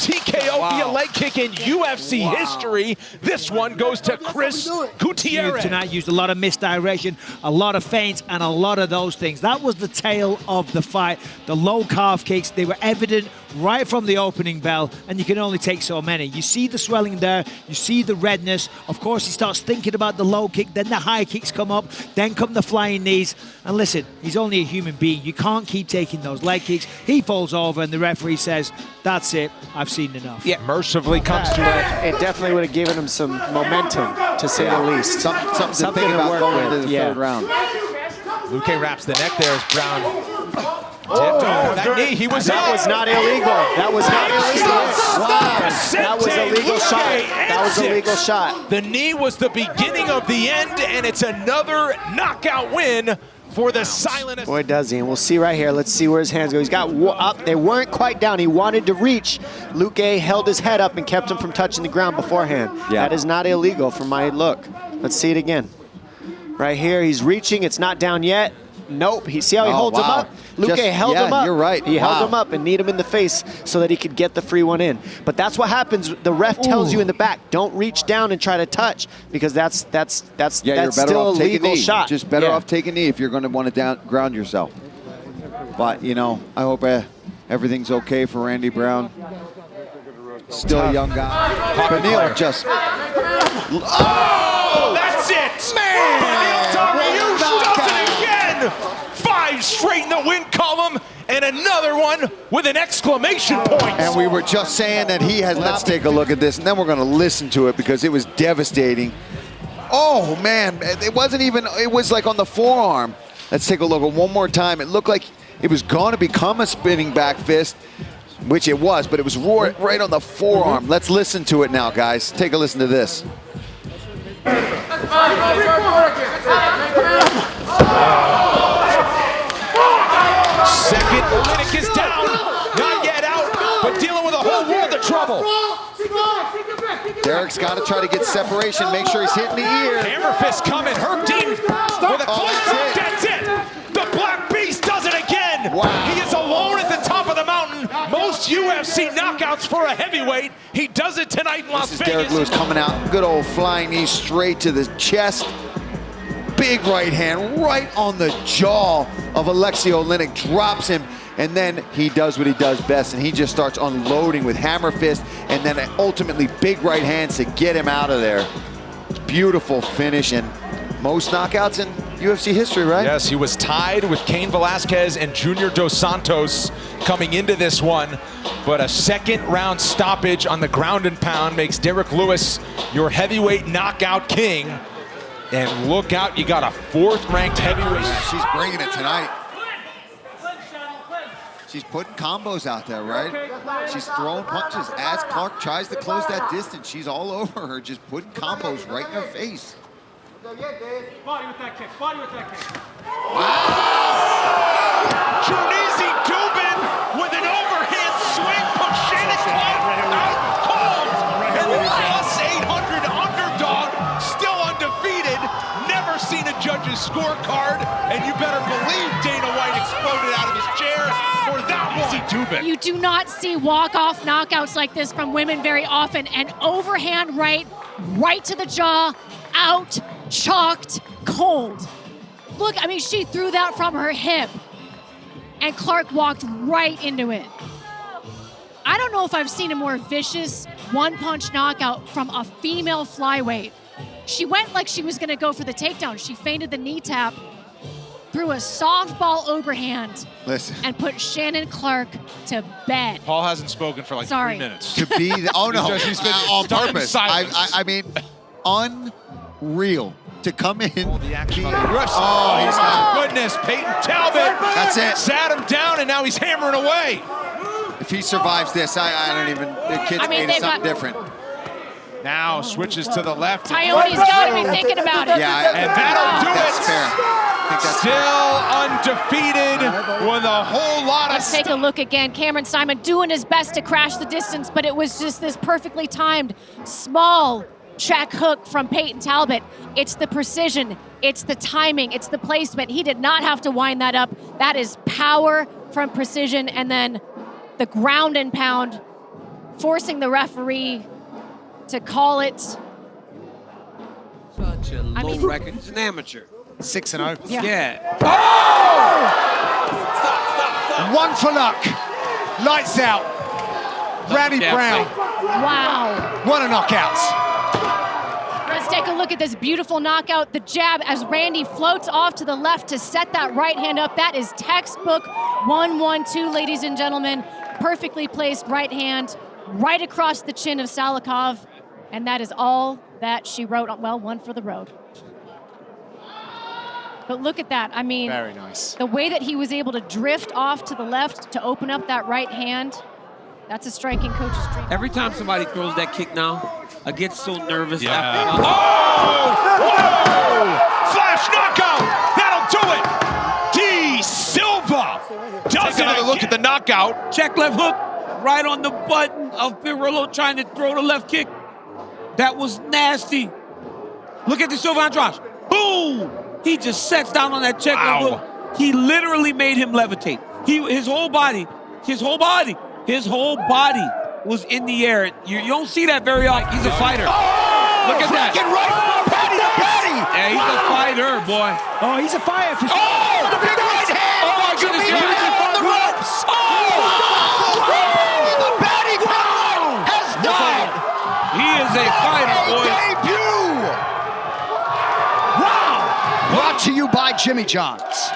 TKO via leg kick in UFC history. This one goes to Chris Gutierrez. Tonight used a lot of misdirection, a lot of feints, and a lot of those things. That was the tail of the fight. The low calf kicks, they were evident right from the opening bell, and you can only take so many. You see the swelling there, you see the redness. Of course, he starts thinking about the low kick, then the high kicks come up, then come the flying knees. And listen, he's only a human being. You can't keep taking those leg kicks. He falls over, and the referee says, that's it, I've seen enough. Yeah, mercifully comes to it. It definitely would have given him some momentum, to say the least. Something to think about going into the third round. Luque wraps the neck there as Brown. That knee, he was That was not illegal. That was not illegal. That was a legal shot. That was a legal shot. The knee was the beginning of the end, and it's another knockout win for the silent. Boy, does he. And we'll see right here. Let's see where his hands go. He's got up. They weren't quite down. He wanted to reach. Luque held his head up and kept him from touching the ground beforehand. Yeah. That is not illegal from my look. Let's see it again. Right here, he's reaching. It's not down yet. Nope. See how he holds him up? Luque held him up. You're right. He held him up and kneed him in the face so that he could get the free one in. But that's what happens. The ref tells you in the back, don't reach down and try to touch, because that's you're better still off a taking legal knee. shot. Just better off taking knee if you're going to want to ground yourself. But, you know, I hope everything's okay for Randy Brown. Still a young guy. Benil just... Oh, that's it! Man! Benil Dariush does it again! 5 straight in the win column, and another one with an exclamation point. And we were just saying that he has... Let's take a look at this, and then we're going to listen to it because it was devastating. Oh, man. It wasn't even... It was like on the forearm. Let's take a look at one more time. It looked like it was going to become a spinning back fist, which it was, but it was right on the forearm. Let's listen to it now, guys. Take a listen to this. Second, Olynyk is down. Not yet out, but dealing with a whole world of trouble. Derek's got to try to get separation, make sure he's hitting the ear. Hammer fist coming. Herb Dean with a close up. That's it. The Black Beast does it again. Wow. He is alone at the top of the mountain. Most UFC knockouts for a heavyweight. He does it tonight in Las Vegas. Derek Lewis coming out. Good old flying knee straight to the chest. Big right hand right on the jaw of Alexei Oleinik, drops him, and then he does what he does best, and he just starts unloading with hammer fist, and then ultimately big right hands to get him out of there. Beautiful finish, and most knockouts in UFC history, right? Yes, he was tied with Cain Velasquez and Junior Dos Santos coming into this one, but a second round stoppage on the ground and pound makes Derek Lewis your heavyweight knockout king. And look out, you got a 4th ranked heavyweight. Yeah, she's bringing it tonight. She's putting combos out there, right? She's throwing punches. As Clark tries to close that distance, she's all over her, just putting combos right in her face. Body with that kick. Body with that kick. Junizi Dubin with an overhand swing puts Shannon Clark out cold. And the +800 underdog, still undefeated. Never seen a judge's scorecard. And you better believe Dana White exploded out of his chair for that one. Dubin. You do not see walk-off knockouts like this from women very often. An overhand right to the jaw, out, chalked, cold. Look, I mean, she threw that from her hip, and Clark walked right into it. I don't know if I've seen a more vicious one-punch knockout from a female flyweight. She went like she was gonna go for the takedown. She feinted the knee tap, threw a softball overhand, and put Shannon Clark to bed. Paul hasn't spoken for like 3 minutes. To be the, oh no, He's been on purpose. I I mean, unreal to come in. the action on the Oh, he's my goodness, Peyton Talbot. That's it. Sat him down, and now he's hammering away. If he survives this, I don't even, the kid's made it something different. Now switches to the left. Tyone's got to be thinking about it. Yeah, and that'll do that's it. fair. I think that's Still undefeated with a whole lot Let's take a look again. Cameron Simon doing his best to crash the distance, but it was just this perfectly timed small check hook from Peyton Talbot. It's the precision, it's the timing, it's the placement. He did not have to wind that up. That is power from precision, and then the ground and pound, forcing the referee to call it. Such a low record. He's an amateur. 6-0. Yeah. One for luck. Lights out. Randy Brown. Wow. What a knockout. Let's take a look at this beautiful knockout. The jab as Randy floats off to the left to set that right hand up. That is textbook 1-1-2, ladies and gentlemen. Perfectly placed right hand right across the chin of Salikov. And that is all that she wrote. Well, one for the road. But look at that. I mean, very nice. The way that he was able to drift off to the left to open up that right hand, that's a striking coach's dream. Every time somebody throws that kick now, I get so nervous. Yeah. After. Whoa! Flash knockout! That'll do it! D. Silva does Take another look at the knockout. Check left hook right on the button of Pirillo trying to throw the left kick. That was nasty. Look at the Silva Andrade. Boom! He just sets down on that check left hook. He literally made him levitate. His whole body was in the air. You don't see that very often. He's a fighter. Look at that. Right, patty to patty. Yeah, he's a fighter, boy. Oh, he's a fighter for sure. Oh, the big right hand. Oh, my goodness. On the ropes. The patty ground has died. He is a fighter, boy. Debut. Wow. Brought to you by Jimmy John's.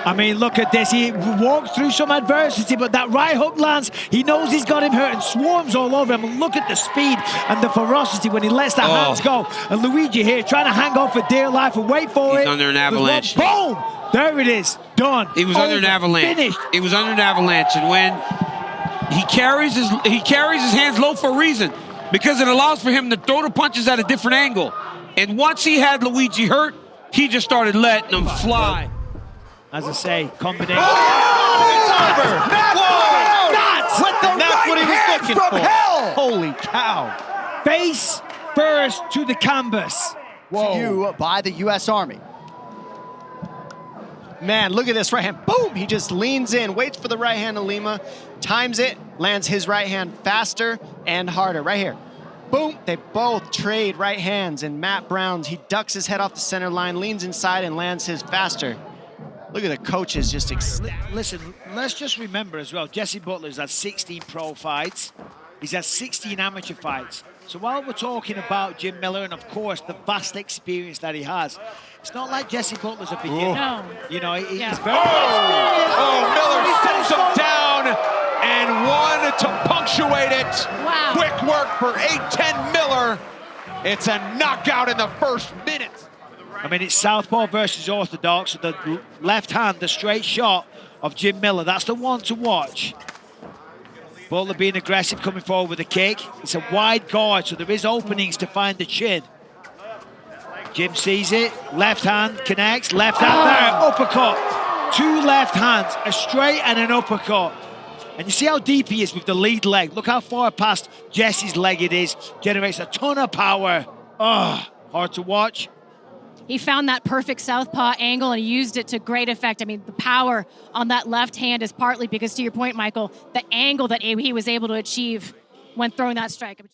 I mean, look at this. He walked through some adversity, but that right hook lands. He knows he's got him hurt and swarms all over him. And look at the speed and the ferocity when he lets the hands go. And Luigi here trying to hang on for dear life and wait for it. He's under an avalanche. Boom! There it is. Done. He was under an avalanche. Finished. He was under an avalanche, and when he carries his hands low for a reason, because it allows for him to throw the punches at a different angle. And once he had Luigi hurt, he just started letting them fly. As I say, combination. That's what he was looking for. Hell. Holy cow. Face first to the canvas. To you by the U.S. Army. Man, look at this right hand. Boom! He just leans in, waits for the right hand of Lima, times it, lands his right hand faster and harder. Right here. Boom! They both trade right hands, and Matt Brown's, he ducks his head off the center line, leans inside, and lands his faster. Look at the coaches just. Listen, let's just remember as well, Jesse Butler's had 16 pro fights. He's had 16 amateur fights. So while we're talking about Jim Miller and, of course, the vast experience that he has, it's not like Jesse Butler's a beginner. No. You know, he's very Miller sends him down, and one to punctuate it. Wow. Quick work for 8'10" Miller. It's a knockout in the first minute. I mean, it's southpaw versus orthodox. The left hand, the straight shot of Jim Miller. That's the one to watch. Butler being aggressive, coming forward with a kick. It's a wide guard, so there is openings to find the chin. Jim sees it. Left hand connects. Left hand there. Uppercut. 2 left hands, a straight and an uppercut. And you see how deep he is with the lead leg. Look how far past Jesse's leg it is. Generates a ton of power. Hard to watch. He found that perfect southpaw angle and he used it to great effect. I mean, the power on that left hand is partly because, to your point, Michael, the angle that he was able to achieve when throwing that strike.